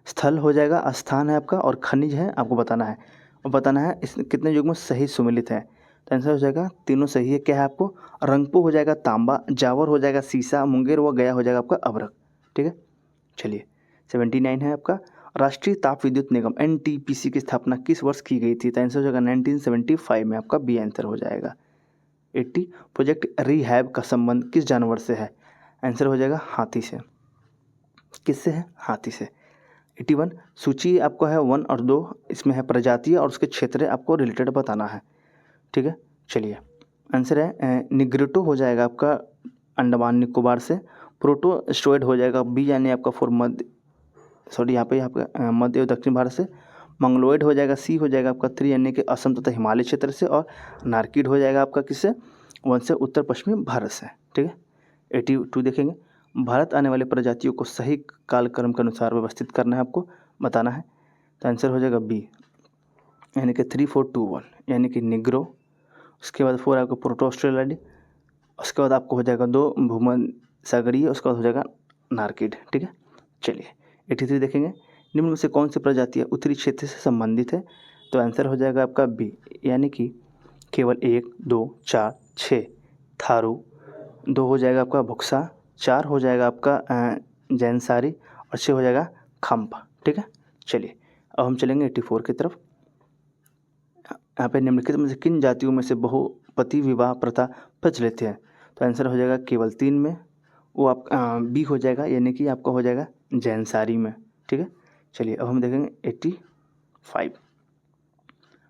स्थल हो जाएगा, स्थान है आपका, और खनिज है आपको बताना है, और बताना है इस कितने युग में सही सुमिलित है। तो आंसर हो जाएगा तीनों सही है। क्या है आपको, रंगपो हो जाएगा तांबा, जावर हो जाएगा सीसा, मुंगेर व गया हो जाएगा आपका अभ्रक। ठीक है, चलिए 79 है आपका, राष्ट्रीय ताप विद्युत निगम NTPC की स्थापना किस वर्ष की गई थी। तो आंसर हो जाएगा 1975 में, आपका बी आंसर हो जाएगा। 80, प्रोजेक्ट रिहैब का संबंध किस जानवर से है। आंसर हो जाएगा हाथी से। किससे है, हाथी से। 81, सूची आपको है 1 और 2, इसमें है प्रजातीय और उसके क्षेत्र आपको रिलेटेड बताना है। ठीक है, चलिए आंसर है निग्रोटो हो जाएगा आपका अंडमान निकोबार से, प्रोटोस्टोइड हो जाएगा बी यानी आपका फॉर मध्य, सॉरी यहाँ पे आपका मध्य और दक्षिण भारत से, मंगलोइड हो जाएगा सी हो जाएगा आपका 3 यानी कि असम तथा हिमालय क्षेत्र से, और नार्किड हो जाएगा आपका किससे, 1 से उत्तर पश्चिमी भारत से। ठीक है, 82 देखेंगे, भारत आने वाले प्रजातियों को सही कालक्रम के अनुसार व्यवस्थित करना है, आपको बताना है। तो आंसर हो जाएगा बी यानी कि 3 4 2 1 यानी कि निग्रो, उसके बाद 4 आपका प्रोटोस्टोइड, उसके बाद आपको हो जाएगा 2 भूमध्य सागरीय, उसके बाद हो जाएगा नार्किड। ठीक है, चलिए 83 देखेंगे, निम्न में से कौन सी प्रजातियाँ उत्तरी क्षेत्र से संबंधित है। तो आंसर हो जाएगा आपका बी यानी कि केवल 1 2 4 6 थारू, 2 हो जाएगा आपका भुक्सा, 4 हो जाएगा आपका जैनसारी, और 6 हो जाएगा खम्पा। ठीक है, चलिए अब हम चलेंगे 84 की तरफ। यहाँ पे निम्नलिखित में से किन जातियों में से बहुपति विवाह प्रथा प्रचलित है। तो आंसर हो जाएगा केवल 3 में, वो आप बी हो जाएगा यानी कि आपका हो जाएगा जैनसारी में। ठीक है, चलिए अब हम देखेंगे 85,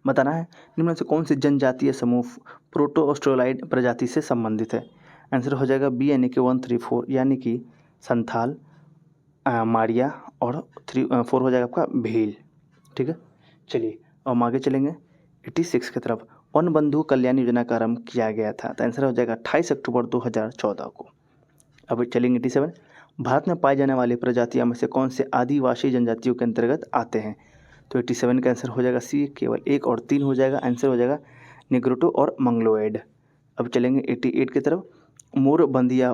बताना है निम्न में से कौन सी जनजातीय समूह प्रोटोस्टोलाइड प्रजाति से संबंधित है। आंसर हो जाएगा बी यानी कि 1 3 4 यानी कि संथाल, मारिया, और 4 हो जाएगा आपका भील। ठीक है, चलिए अब हम आगे चलेंगे 86 की तरफ। वन बंधु कल्याण योजना का आरंभ किया गया था। तो आंसर हो जाएगा 28 अक्टूबर 2014 को। अब चलेंगे 87, भारत में पाई जाने वाली प्रजातियों में से कौन से आदिवासी जनजातियों के अंतर्गत आते हैं। तो 87 का आंसर हो जाएगा सी, केवल 1 और 3 हो जाएगा। आंसर हो जाएगा निग्रोटो और मंगलोइड। अब चलेंगे 88 की तरफ, मोरबंदिया,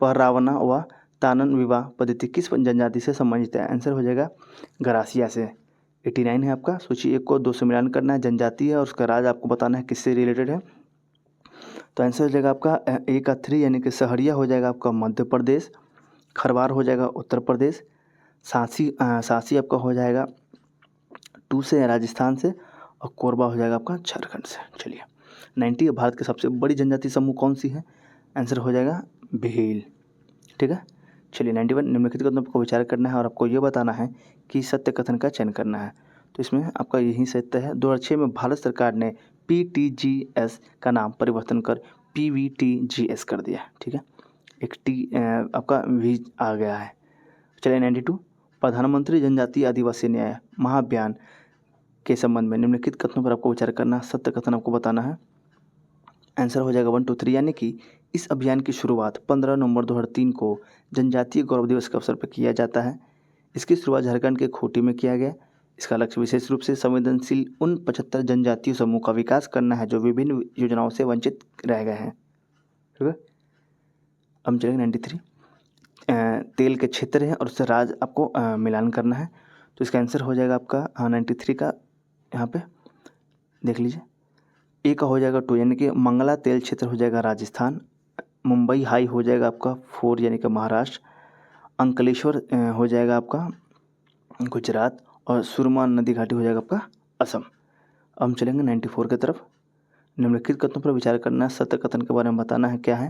पहरावना व तानन विवाह पद्धति किस जनजाति से संबंधित है। आंसर हो जाएगा गरासिया से। 89 है आपका, सूची 1 को 2 से मिलान करना है, जनजाति है और उसका राज आपको बताना है किससे रिलेटेड है। तो आंसर हो जाएगा आपका ए का 3 यानी कि सहरिया हो जाएगा आपका मध्य प्रदेश, खरवार हो जाएगा उत्तर प्रदेश, सांसी आपका हो जाएगा 2 से राजस्थान से, और कोरबा हो जाएगा आपका झारखंड से। चलिए 90, भारत की सबसे बड़ी जनजाति समूह कौन सी है। आंसर हो जाएगा भील। ठीक है, चलिए 91, निम्नलिखित कथनों पर विचार करना है और आपको ये बताना है कि सत्य कथन का चयन करना है। तो इसमें आपका यही सत्य है। 2006 में भारत सरकार ने PTGS का नाम परिवर्तन कर PVTGS कर दिया। ठीक है, एक टी आपका वी आ गया है। चलिए 92, प्रधानमंत्री जनजातीय आदिवासी न्याय महाअभियान के संबंध में निम्नलिखित कथनों पर आपको विचार करना, सत्य कथन आपको बताना है। आंसर हो जाएगा 1 2 3 यानी कि इस अभियान की शुरुआत 15 नवंबर 2003 को जनजातीय गौरव दिवस के अवसर पर किया जाता है। इसकी शुरुआत झारखंड के खूंटी में किया गया। इसका लक्ष्य विशेष रूप से संवेदनशील उन 75 जनजातीय समूह का विकास करना है जो विभिन्न योजनाओं से वंचित रह गए हैं। ठीक है, हम चलेंगे 93, तेल के क्षेत्र है और उससे राज आपको मिलान करना है। तो इसका आंसर हो जाएगा आपका 93 का, यहाँ पे देख लीजिए, ए का हो जाएगा 2 यानी कि मंगला तेल क्षेत्र हो जाएगा राजस्थान, मुंबई हाई हो जाएगा आपका 4 यानी कि महाराष्ट्र, अंकलेश्वर हो जाएगा आपका गुजरात, और सुरमा नदी घाटी हो जाएगा आपका असम। अब हम चलेंगे 94 की तरफ। निम्नलिखित कथनों पर विचार करना, सत्य कथन के बारे में बताना है क्या है।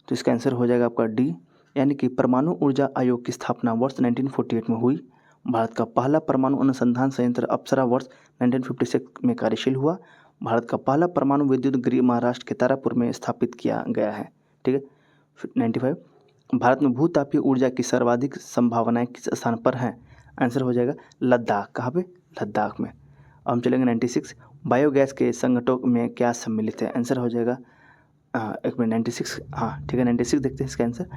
तो इसका आंसर हो जाएगा आपका डी यानी कि परमाणु ऊर्जा आयोग की स्थापना वर्ष 1948 में हुई। भारत का पहला परमाणु अनुसंधान संयंत्र अप्सरा वर्ष 1956 में कार्यशील हुआ। भारत का पहला परमाणु विद्युत गृह महाराष्ट्र के तारापुर में स्थापित किया गया है। ठीक है, 95, भारत में भूतापीय ऊर्जा की सर्वाधिक संभावनाएं किस स्थान पर हैं। आंसर हो जाएगा लद्दाख। कहाँ पे, लद्दाख में। अब हम चलेंगे 96, बायोगैस के संगठनों में क्या सम्मिलित है। आंसर हो जाएगा 96, हाँ ठीक है 96 देखते हैं इसका आंसर।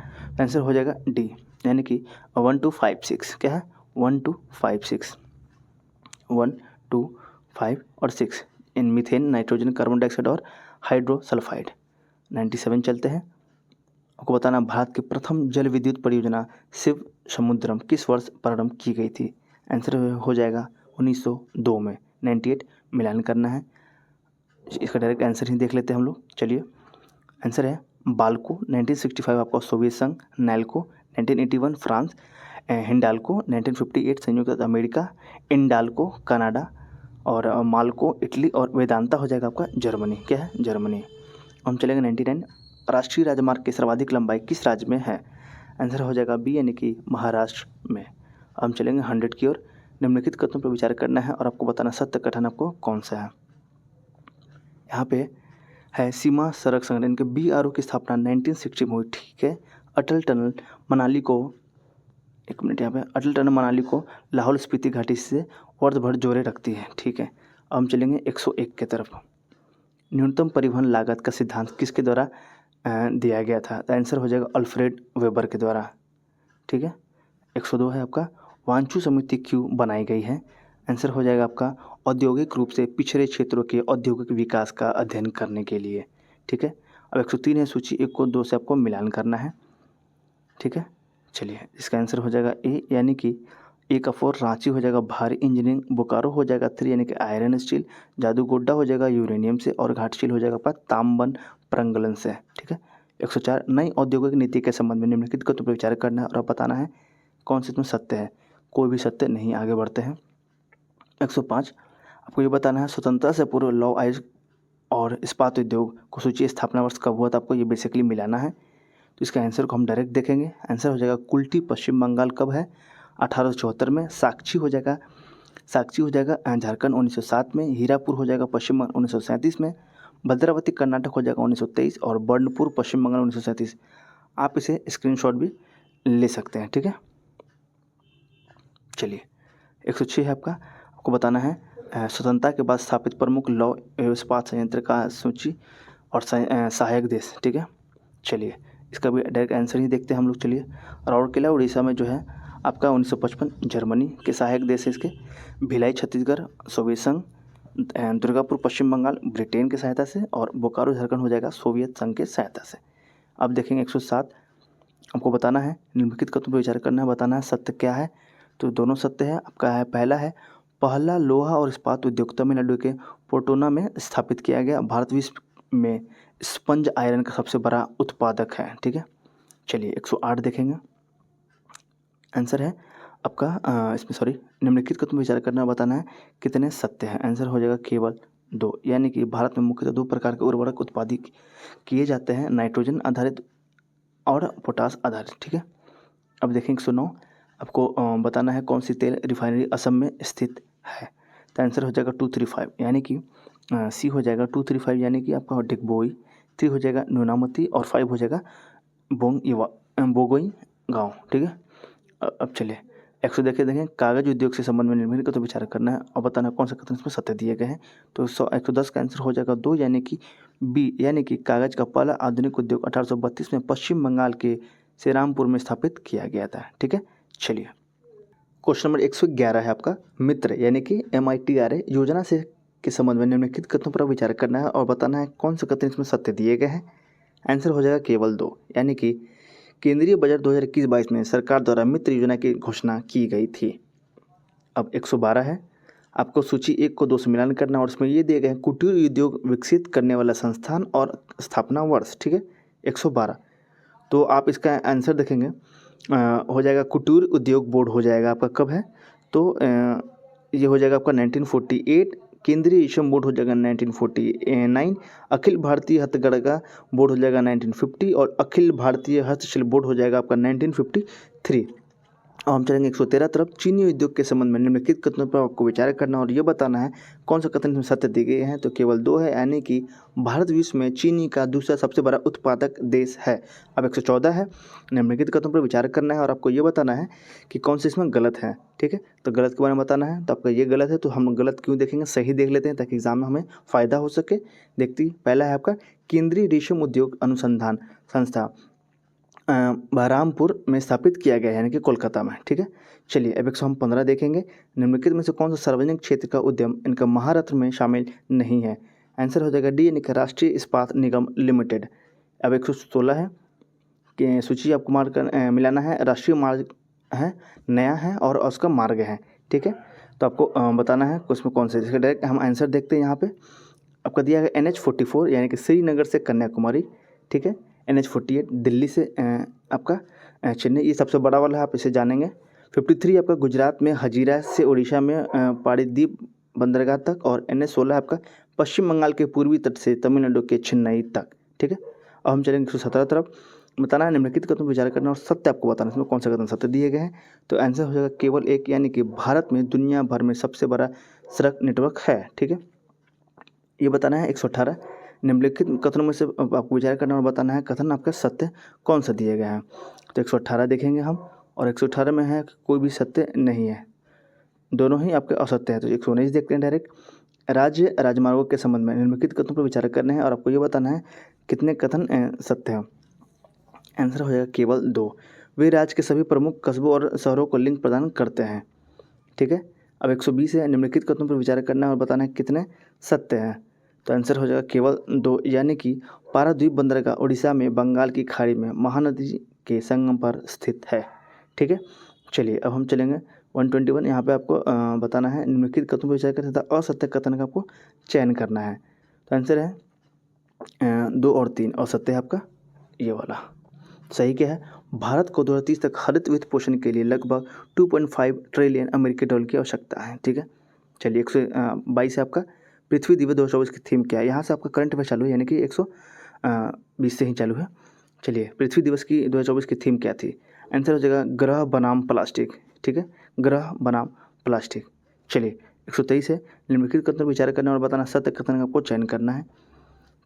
आंसर हो जाएगा डी यानी कि 1 2 5 6। क्या है, 1 2 5 6, 1 2 5 और 6 इन मीथेन, नाइट्रोजन, कार्बन डाइऑक्साइड और हाइड्रोसल्फाइड। 97 चलते हैं, आपको बताना भारत की प्रथम जल विद्युत परियोजना शिव समुद्रम किस वर्ष प्रारंभ की गई थी। आंसर हो जाएगा 1902 में। 98 मिलान करना है। इसका डायरेक्ट आंसर ही देख लेते हैं हम लोग। चलिए, आंसर है बाल्को 1965 आपका सोवियत संघ, नैल्को 1981 फ्रांस, हिंडाल्को 1958 संयुक्त अमेरिका, इंडाल्को कनाडा और माल्को इटली और वेदांता हो जाएगा आपका जर्मनी। क्या है? जर्मनी। हम चलेंगे 99। राष्ट्रीय राजमार्ग की सर्वाधिक लंबाई किस राज्य में है। आंसर हो जाएगा बी यानी कि महाराष्ट्र में। हम चलेंगे 100 की ओर। निम्नलिखित कथनों पर विचार करना है और आपको बताना सत्य कथन आपको कौन सा है। यहाँ पे है सीमा सड़क संगठन के BRO की स्थापना 1960 में हुई। ठीक है। अटल टनल मनाली को, एक मिनट, यहाँ पे अटल टनल मनाली को लाहौल स्पीति घाटी से वर्ष भर जोड़े रखती है। ठीक है। अब हम चलेंगे 101 की तरफ। न्यूनतम परिवहन लागत का सिद्धांत किसके द्वारा दिया गया था। तो आंसर हो जाएगा अल्फ्रेड वेबर के द्वारा। ठीक है। 102 है आपका वांचू समिति क्यों बनाई गई है। आंसर हो जाएगा आपका औद्योगिक रूप से पिछड़े क्षेत्रों के औद्योगिक विकास का अध्ययन करने के लिए। ठीक है। अब 103 है सूची 1 को 2 से आपको मिलान करना है। ठीक है। चलिए, इसका आंसर हो जाएगा ए यानी कि ए का 4 रांची हो जाएगा भारी इंजीनियरिंग, बोकारो हो जाएगा 3 यानी कि आयरन स्टील, जादूगोड्डा हो जाएगा यूरेनियम से और घाटशिल हो जाएगा आपका तांबन प्रंगलन से। ठीक है। 104 नई औद्योगिक नीति के संबंध में निम्नलिखित को तो विचार करना है और बताना है कौन से इसमें सत्य है। कोई भी सत्य नहीं। आगे बढ़ते हैं। 105 आपको ये बताना है स्वतंत्रता से पूर्व लौह अयस्क और इस्पात उद्योग को सूची स्थापना वर्ष कब हुआ था। आपको ये बेसिकली मिलाना है। तो इसका आंसर को हम डायरेक्ट देखेंगे। आंसर हो जाएगा कुल्टी पश्चिम बंगाल कब है 1874 में। साक्षी हो जाएगा झारखंड 1907 में। हीरापुर हो जाएगा पश्चिम बंगाल 1937 में। भद्रावती कर्नाटक हो जाएगा 1923 और बर्नपुर पश्चिम बंगाल 1937। आप इसे स्क्रीनशॉट भी ले सकते हैं। ठीक है। चलिए, 106 है आपको बताना है स्वतंत्रता के बाद स्थापित प्रमुख लौह एवं इस्पात संयंत्र का सूची और सहायक देश। ठीक है। चलिए, इसका भी डायरेक्ट आंसर ही देखते हैं हम लोग। चलिए, राउरकेला उड़ीसा में जो है आपका 1955 जर्मनी के सहायक देश है इसके। भिलाई छत्तीसगढ़ सोवियत संघ, दुर्गापुर पश्चिम बंगाल ब्रिटेन की सहायता से और बोकारो झारखंड हो जाएगा सोवियत संघ के सहायता से। अब देखेंगे 107 आपको बताना है निम्नलिखित कथनों पर विचार करना है, बताना है सत्य क्या है। तो दोनों सत्य है आपका। है पहला है पहला लोहा और इस्पात उद्योग तमिलनाडु के पोर्टोना में स्थापित किया गया। भारत विश्व में स्पंज आयरन का सबसे बड़ा उत्पादक है। ठीक है। चलिए, 108 देखेंगे। आंसर है आपका इसमें निम्नलिखित को तुम विचार करना बताना है कितने सत्य हैं। आंसर हो जाएगा केवल 2 यानी कि भारत में मुख्यतः 2 प्रकार के उर्वरक उत्पादित किए जाते हैं, नाइट्रोजन आधारित और पोटास आधारित। ठीक है। अब देखें 109 आपको बताना है कौन सी तेल रिफाइनरी असम में स्थित है। तो आंसर हो जाएगा 235 यानी कि सी हो जाएगा 235 यानी कि आपका डिगबोई, 3 हो जाएगा न्यूनामती और 5 हो जाएगा बोगोई गाँव। ठीक है। अब चलिए 100 देखें कागज उद्योग से संबंध में निम्नलिखित को तो विचार करना है और बताना कौन सा कथन इसमें सत्य दिए गए हैं। तो 110 का आंसर हो जाएगा 2 यानी कि बी यानी कि कागज का पहला आधुनिक उद्योग 1832 में पश्चिम बंगाल के श्रीरामपुर में स्थापित किया गया था। ठीक है। चलिए, क्वेश्चन नंबर 111 है आपका मित्र यानी कि MITRA योजना से के संबंध में निम्नलिखित कथनों पर विचार करना है और बताना है कौन से कथन इसमें सत्य दिए गए हैं। आंसर हो जाएगा केवल 2 यानी कि केंद्रीय बजट 2021-22 में सरकार द्वारा मित्र योजना की घोषणा की गई थी। अब 112 है आपको सूची 1 को 2 से मिलान करना और उसमें ये दिए गए हैं कुटीर उद्योग विकसित करने वाला संस्थान और स्थापना वर्ष। ठीक है। 112 तो आप इसका आंसर देखेंगे हो जाएगा कुटीर उद्योग बोर्ड हो जाएगा आपका कब है। तो ये हो जाएगा आपका 1948। केंद्रीय श्रम बोर्ड हो जाएगा 1949। अखिल भारतीय हथकरघा बोर्ड हो जाएगा 1950 और अखिल भारतीय हस्तशिल्प बोर्ड हो जाएगा आपका 1953। अब हम चलेंगे 113 तरफ। चीनी उद्योग के संबंध में निम्नलिखित कथनों पर आपको विचार करना और ये बताना है कौन सा कथन इसमें सत्य दिए गए हैं। तो केवल 2 है यानी कि भारत विश्व में चीनी का दूसरा सबसे बड़ा उत्पादक देश है। अब 114 है निम्नलिखित कथनों पर विचार करना है और आपको ये बताना है कि कौन से इसमें गलत है। ठीक है। तो गलत के बारे में बताना है। तो आपका ये गलत है तो हम गलत क्यों देखेंगे, सही देख लेते हैं ताकि एग्जाम में हमें फ़ायदा हो सके। देखती पहला है आपका केंद्रीय रेशम उद्योग अनुसंधान संस्था बहरामपुर में स्थापित किया गया है यानी कि कोलकाता में। ठीक है। चलिए, अब 115 देखेंगे निम्नलिखित में से कौन सा सार्वजनिक क्षेत्र का उद्यम इनका महारत्न में शामिल नहीं है। आंसर हो जाएगा डी यानी कि राष्ट्रीय इस्पात निगम लिमिटेड। अब 116 है कि सूची आपको मार्क मिलाना है। राष्ट्रीय मार्ग है, नया है और उसका मार्ग है, ठीक है। तो आपको बताना है उसमें कौन से। इसका डायरेक्ट हम आंसर देखते हैं। यहाँ पे आपका दिया है NH44 यानी कि श्रीनगर से कन्याकुमारी, ठीक है। NH48 दिल्ली से आपका चेन्नई, ये सबसे बड़ा वाला है, आप इसे जानेंगे। 53 आपका गुजरात में हजीरा से उड़ीसा में पारीदीप बंदरगाह तक, और NH16 आपका पश्चिम बंगाल के पूर्वी तट से तमिलनाडु के चेन्नई तक, ठीक है। अब हम चलेंगे 117 तरफ। बताना है निम्नलिखित कथनों पर विचार करना और सत्य आपको बताना है इसमें कौन सा कथन सत्य दिए गए हैं। तो आंसर हो जाएगा केवल एक, यानी कि भारत में दुनिया भर में सबसे बड़ा सड़क नेटवर्क है, ठीक है। ये बताना है 118 निम्नलिखित कथनों में से आपको विचार करना और बताना है कथन आपका सत्य कौन सा दिए गए हैं। तो 118 देखेंगे हम, और 118 में है कोई भी सत्य नहीं है, दोनों ही आपके असत्य हैं। तो 119 देखते हैं डायरेक्ट। राज्य राजमार्गों के संबंध में निम्नलिखित कथनों पर विचार करने हैं और आपको ये बताना है कितने कथन सत्य हैं। आंसर हो जाएगा केवल 2। वे राज्य के सभी प्रमुख कस्बों और शहरों को लिंक प्रदान करते हैं, ठीक है। अब 120 है निम्नलिखित कथनों पर विचार करना है और बताना है कितने सत्य हैं। तो आंसर हो जाएगा केवल 2, यानी कि पारादीप बंदरगाह उड़ीसा में बंगाल की खाड़ी में महानदी के संगम पर स्थित है, ठीक है। चलिए अब हम चलेंगे 121। यहाँ पे आपको बताना है निम्नलिखित कथनों पर विचार करना तथा असत्य कथन का आपको चयन करना है। तो आंसर है 2 और 3, असत्य है आपका ये वाला। सही क्या है, भारत को 2030 तक हरित वित्त पोषण के लिए लगभग 2.5 ट्रिलियन अमेरिकी डॉलर की आवश्यकता है, ठीक है। चलिए 122 है आपका पृथ्वी दिवस 2024 की थीम क्या है। यहाँ से आपका करंट अफेयर चालू है, यानी कि 120 से ही चालू है। चलिए पृथ्वी दिवस की 2024 की थीम क्या थी। आंसर हो जाएगा ग्रह बनाम प्लास्टिक, ठीक है, ग्रह बनाम प्लास्टिक। चलिए 123 है निम्नलिखित कथन पर विचार करना और बताना सत्य कथन का आपको चयन करना है।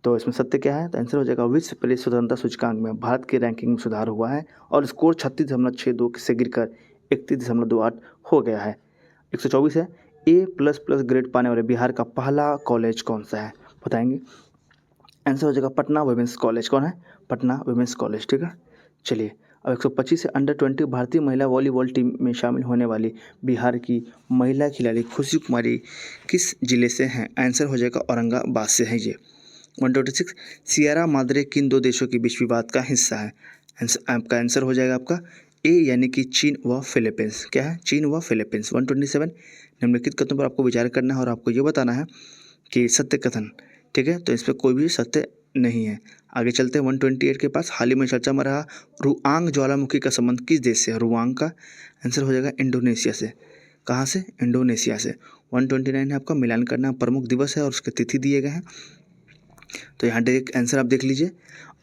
तो इसमें सत्य क्या है। तो आंसर हो जाएगा विश्व प्रेस स्वतंत्रता सूचकांक में भारत की रैंकिंग में सुधार हुआ है और स्कोर 36.62 से गिरकर 31.28 हो गया है। 124 है A++ ग्रेड पाने वाले बिहार का पहला कॉलेज कौन सा है, बताएंगे। आंसर हो जाएगा पटना वुमेंस कॉलेज। कौन है, पटना वुमेंस कॉलेज, ठीक है। चलिए अब 125 से अंडर-20 भारतीय महिला वॉलीबॉल टीम में शामिल होने वाली बिहार की महिला खिलाड़ी खुशी कुमारी किस जिले से हैं। आंसर हो जाएगा औरंगाबाद से है ये। 126 सियरा माद्रे किन 2 देशों के बीच विवाद का हिस्सा है। आपका आंसर हो जाएगा आपका ए, यानी कि चीन व फिलीपींस। क्या है, चीन व फिलीपींस। 127 निम्नलिखित कथनों पर आपको विचार करना है और आपको ये बताना है कि सत्य कथन, ठीक है। तो इस पर कोई भी सत्य नहीं है। आगे चलते हैं 128 के पास। हाल ही में चर्चा में रहा रुआंग ज्वालामुखी का संबंध किस देश से है। रुआंग का आंसर हो जाएगा इंडोनेशिया से। कहाँ से, इंडोनेशिया से। 129 है आपका मिलान करना प्रमुख दिवस है और उसके तिथि दिए गए हैं। तो यहाँ डायरेक्ट आंसर आप देख लीजिए।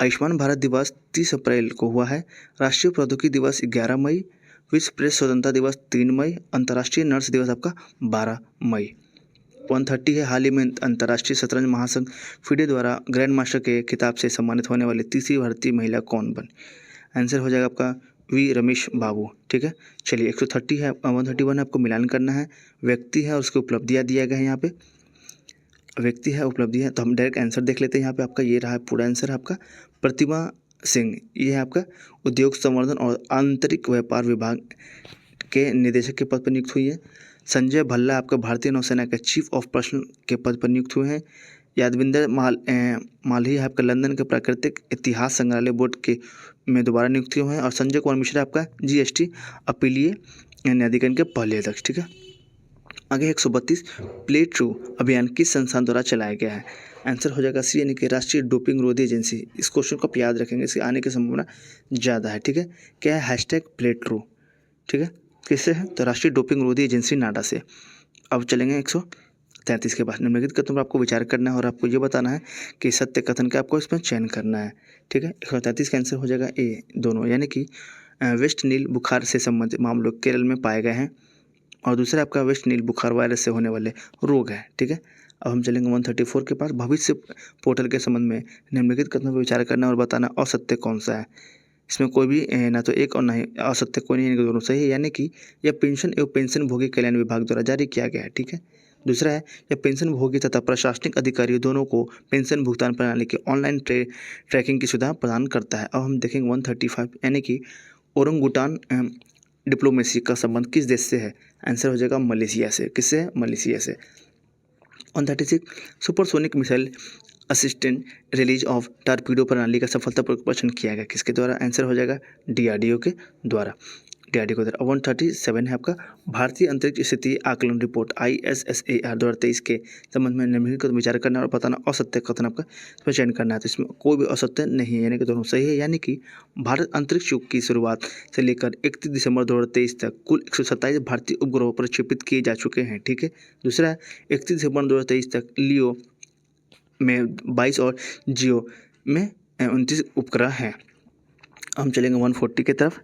आयुष्मान भारत दिवस 30 अप्रैल को हुआ है। राष्ट्रीय प्रौद्योगिकी दिवस 11 मई। विश्व प्रेस स्वतंत्रता दिवस 3 मई। अंतर्राष्ट्रीय नर्स दिवस आपका 12 मई। 130 है हाल ही में अंतर्राष्ट्रीय शतरंज महासंघ FIDE द्वारा ग्रैंड मास्टर के खिताब से सम्मानित होने वाली तीसरी भारतीय महिला कौन बनी। आंसर हो जाएगा आपका वी रमेश बाबू, ठीक है। चलिए 130 है 131 है आपको मिलान करना है। व्यक्ति है और उसकी उपलब्धियाँ दिया गया है। यहाँ पे व्यक्ति है, उपलब्धि है। तो हम डायरेक्ट आंसर देख लेते हैं। यहाँ पे आपका ये रहा है पूरा आंसर आपका प्रतिमा सिंह। ये है आपका उद्योग संवर्धन और आंतरिक व्यापार विभाग के निदेशक के पद पर नियुक्त हुई है। संजय भल्ला आपका भारतीय नौसेना के चीफ ऑफ पर्सनल के पद पर नियुक्त हुए हैं। यादविंदर माल्ही आपका लंदन के प्राकृतिक इतिहास संग्रहालय बोर्ड के में दोबारा नियुक्त हुए हैं। और संजय कुमार मिश्रा आपका GST अपीलीय न्यायाधिकरण के पहले अध्यक्ष, ठीक है। आगे 132 प्ले ट्रू अभियान किस संस्थान द्वारा चलाया गया है। आंसर हो जाएगा सी, यानी कि राष्ट्रीय डोपिंग रोधी एजेंसी। इस क्वेश्चन को आप याद रखेंगे, इसके आने की संभावना ज़्यादा है, ठीक है। क्या है, #प्ले ट्रू, ठीक है। किससे है, तो राष्ट्रीय डोपिंग रोधी एजेंसी नाडा से। अब चलेंगे 133 के बाद। निम्नलिखित कथन पर आपको विचार करना है और आपको ये बताना है कि सत्य कथन का आपको इसमें चयन करना है, ठीक है। 133 का आंसर हो जाएगा ए, दोनों, यानी कि वेस्ट नील बुखार से संबंधित मामलों केरल में पाए गए हैं और दूसरा आपका वेस्ट नील बुखार वायरस से होने वाले रोग है, ठीक है। अब हम चलेंगे 134 के पास। भविष्य पोर्टल के संबंध में निम्नलिखित कथनों पर विचार करना और बताना असत्य कौन सा है। इसमें कोई भी ना तो एक और ना ही असत्य कोई नहीं, दोनों सही है। यानी कि यह पेंशन एवं पेंशन भोगी कल्याण विभाग द्वारा जारी किया गया है, ठीक है। दूसरा है यह पेंशन भोगी तथा प्रशासनिक अधिकारियों दोनों को पेंशन भुगतान प्रणाली के ऑनलाइन ट्रैकिंग की सुविधा प्रदान करता है। अब हम देखेंगे 135, यानी कि ओरंगुटान डिप्लोमेसी का संबंध किस देश से है। आंसर हो जाएगा मलेशिया से। किससे है, मलेशिया से। 136 supersonic missile assistant release of torpedo प्रणाली का सफलतापूर्वक परीक्षण किया गया, किसके द्वारा? आंसर हो जाएगा DRDO के द्वारा। DRDO के द्वारा। 137 है आपका भारतीय अंतरिक्ष स्थिति आकलन रिपोर्ट ISSAR 2023 के संबंध में निम्नलिखित विचार करना और बताना असत्य कथन आपका इसमें चयन करना है। तो इसमें कोई भी असत्य नहीं है, यानी कि दोनों सही है। यानी कि भारत अंतरिक्ष युग की शुरुआत से लेकर 31 दिसंबर 2023 तक कुल 127 भारतीय उपग्रह प्रक्षेपित किए जा चुके हैं। ठीक है। दूसरा है 31 दिसंबर 2023 तक लियो में 22 और जियो में 29 उपग्रह हैं। हम चलेंगे 140 की तरफ।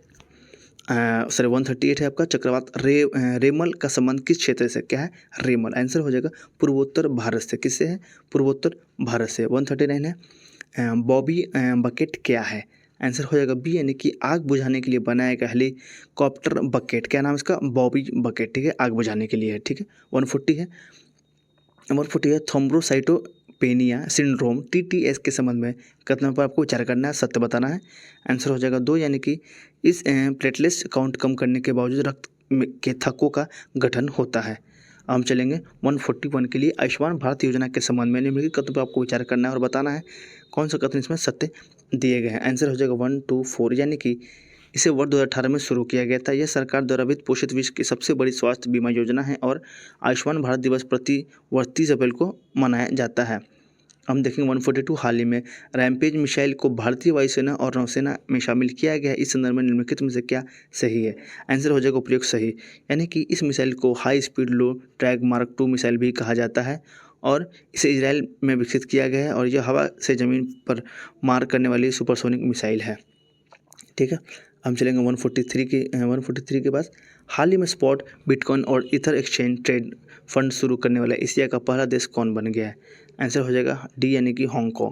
138 है आपका चक्रवात रेमल का संबंध किस क्षेत्र से? क्या है? रेमल। आंसर हो जाएगा पूर्वोत्तर भारत से। किससे है? पूर्वोत्तर भारत से। 139 है बॉबी बकेट क्या है? आंसर हो जाएगा बी, यानी कि आग बुझाने के लिए बनाया गया हेलीकॉप्टर बकेट। क्या नाम है इसका? बॉबी बकेट। ठीक है, आग बुझाने के लिए है। ठीक है। 140 है थ्रोम्बोसाइटोपेनिया सिंड्रोम TTS के संबंध में कितने नंबर पर आपको विचार करना है, सत्य बताना है। आंसर हो जाएगा 2, यानी कि इस प्लेटलेट्स काउंट कम करने के बावजूद रक्त के थक्कों का गठन होता है। हम चलेंगे 141 के लिए आयुष्मान भारत योजना के संबंध में निम्नलिखित कथनों पर आपको विचार करना है और बताना है कौन सा कथन इसमें सत्य दिए गए हैं। आंसर हो जाएगा 1, 2, 4, यानी कि इसे वर्ष 2018 में शुरू किया गया था। यह सरकार द्वारा वित्त पोषित विश्व की सबसे बड़ी स्वास्थ्य बीमा योजना है और आयुष्मान भारत दिवस प्रति वर्ष 30 अप्रैल को मनाया जाता है। हम देखेंगे 142 हाल ही में रैमपेज मिसाइल को भारतीय वायुसेना और नौसेना में शामिल किया गया है। इस संदर्भ में निम्नलिखित में से क्या सही है? आंसर हो जाएगा उपयुक्त सही, यानी कि इस मिसाइल को हाई स्पीड लो ट्रैक मार्क 2 मिसाइल भी कहा जाता है और इसे इजराइल में विकसित किया गया है और यह हवा से ज़मीन पर मार करने वाली सुपरसोनिक मिसाइल है। ठीक है। हम चलेंगे 143 के बाद हाल ही में स्पॉट बिटकॉइन और इथर एक्सचेंज ट्रेड फंड शुरू करने वाला एशिया का पहला देश कौन बन गया है? आंसर हो जाएगा डी, यानी कि हांगकांग।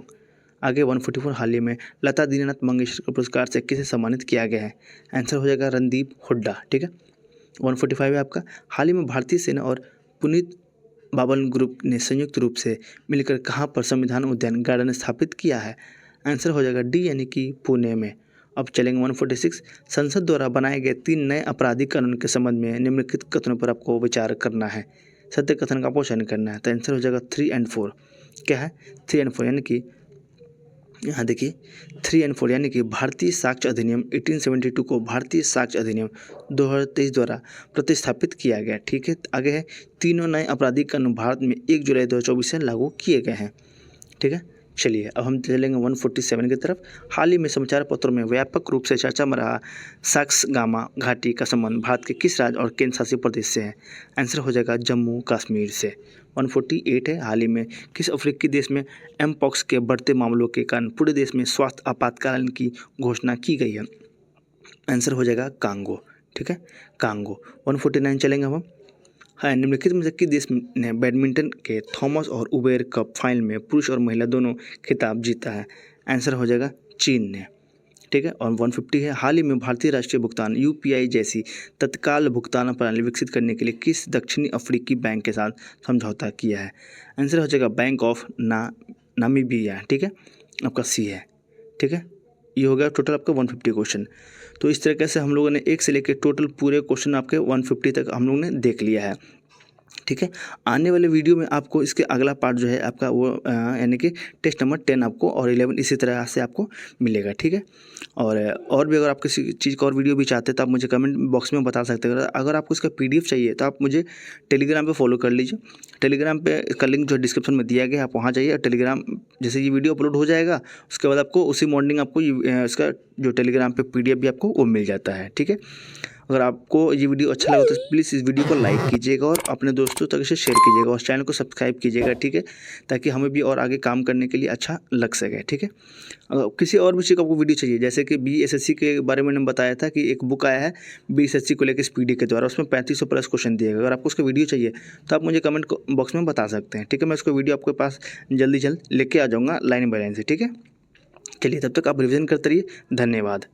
आगे 144 हाल ही में लता दीनानाथ मंगेशकर पुरस्कार से किसे सम्मानित किया गया है? आंसर हो जाएगा रणदीप हुड्डा। ठीक है। 145 है आपका हाल ही में भारतीय सेना और पुनीत बाबल ग्रुप ने संयुक्त रूप से मिलकर कहाँ पर संविधान उद्यान गार्डन स्थापित किया है? आंसर हो जाएगा डी, यानी कि पुणे में। अब चलेंगे 146 संसद द्वारा बनाए गए 3 नए आपराधिक कानून के संबंध में निम्नलिखित कथनों पर आपको विचार करना है, सत्य कथन का पोषण करना है। तो आंसर हो जाएगा 3 और 4। क्या है? 3 और 4, यानी कि यहाँ देखिए 3 और 4, यानी कि भारतीय साक्ष्य अधिनियम 1872 को भारतीय साक्ष्य अधिनियम 2023 द्वारा प्रतिस्थापित किया गया। ठीक है। आगे है तीनों नए आपराधिक कानून भारत में 1 जुलाई 2024 से लागू किए गए हैं। ठीक है। चलिए अब हम चलेंगे 147 की तरफ। हाल ही में समाचार पत्रों में व्यापक रूप से चर्चा में रहा साक्सगामा घाटी का संबंध भारत के किस राज्य और केंद्र शासित प्रदेश से है? आंसर हो जाएगा जम्मू कश्मीर से। 148 है हाल ही में किस अफ्रीकी देश में एमपॉक्स के बढ़ते मामलों के कारण पूरे देश में स्वास्थ्य आपातकालीन की घोषणा की गई है? आंसर हो जाएगा कांगो। ठीक है, कांगो। 149 चलेंगे हम। हाँ, निम्नलिखित में से किस देश ने बैडमिंटन के थॉमस और उबेर कप फाइनल में पुरुष और महिला दोनों खिताब जीता है? आंसर हो जाएगा चीन ने। ठीक है। और 150 है हाल ही में भारतीय राष्ट्रीय भुगतान UPI जैसी तत्काल भुगतान प्रणाली विकसित करने के लिए किस दक्षिणी अफ्रीकी बैंक के साथ समझौता किया है? आंसर हो जाएगा बैंक ऑफ नामीबिया। ठीक है, आपका सी है। ठीक है, ये हो गया टोटल आपका 150 क्वेश्चन। तो इस तरीके से हम लोगों ने 1 से लेकर टोटल पूरे क्वेश्चन आपके 150 तक हम लोगों ने देख लिया है। ठीक है। आने वाले वीडियो में आपको इसके अगला पार्ट जो है आपका वो यानी कि टेस्ट नंबर 10 आपको और 11 इसी तरह से आपको मिलेगा। ठीक है। और भी अगर आप किसी चीज़ का और वीडियो भी चाहते हैं तो आप मुझे कमेंट बॉक्स में बता सकते हैं। अगर आपको इसका PDF चाहिए तो आप मुझे टेलीग्राम पे फॉलो कर लीजिए। टेलीग्राम पे का लिंक जो डिस्क्रिप्शन में दिया गया है, आप वहाँ जाइए और टेलीग्राम जैसे ये वीडियो अपलोड हो जाएगा उसके बाद आपको उसी मॉर्निंग आपको इसका जो टेलीग्राम पे PDF भी आपको वो मिल जाता है। ठीक है। अगर आपको ये वीडियो अच्छा लगा तो प्लीज़ इस वीडियो को लाइक कीजिएगा और अपने दोस्तों तक इसे शेयर कीजिएगा और चैनल को सब्सक्राइब कीजिएगा। ठीक है, ताकि हमें भी और आगे काम करने के लिए अच्छा लग सके। ठीक है। अगर किसी और विषय का आपको वीडियो चाहिए, जैसे कि BSSC के बारे में मैंने बताया था कि एक बुक आया है BSSC को लेकर SPD के द्वारा, उसमें 3500 प्लस क्वेश्चन दिए गए। अगर आपको उसका वीडियो चाहिए तो आप मुझे कमेंट बॉक्स में बता सकते हैं। ठीक है, मैं उसको वीडियो आपके पास जल्द लेके आ जाऊँगा लाइन बाय लाइन से। ठीक है, चलिए तब तक आप रिविजन करते रहिए। धन्यवाद।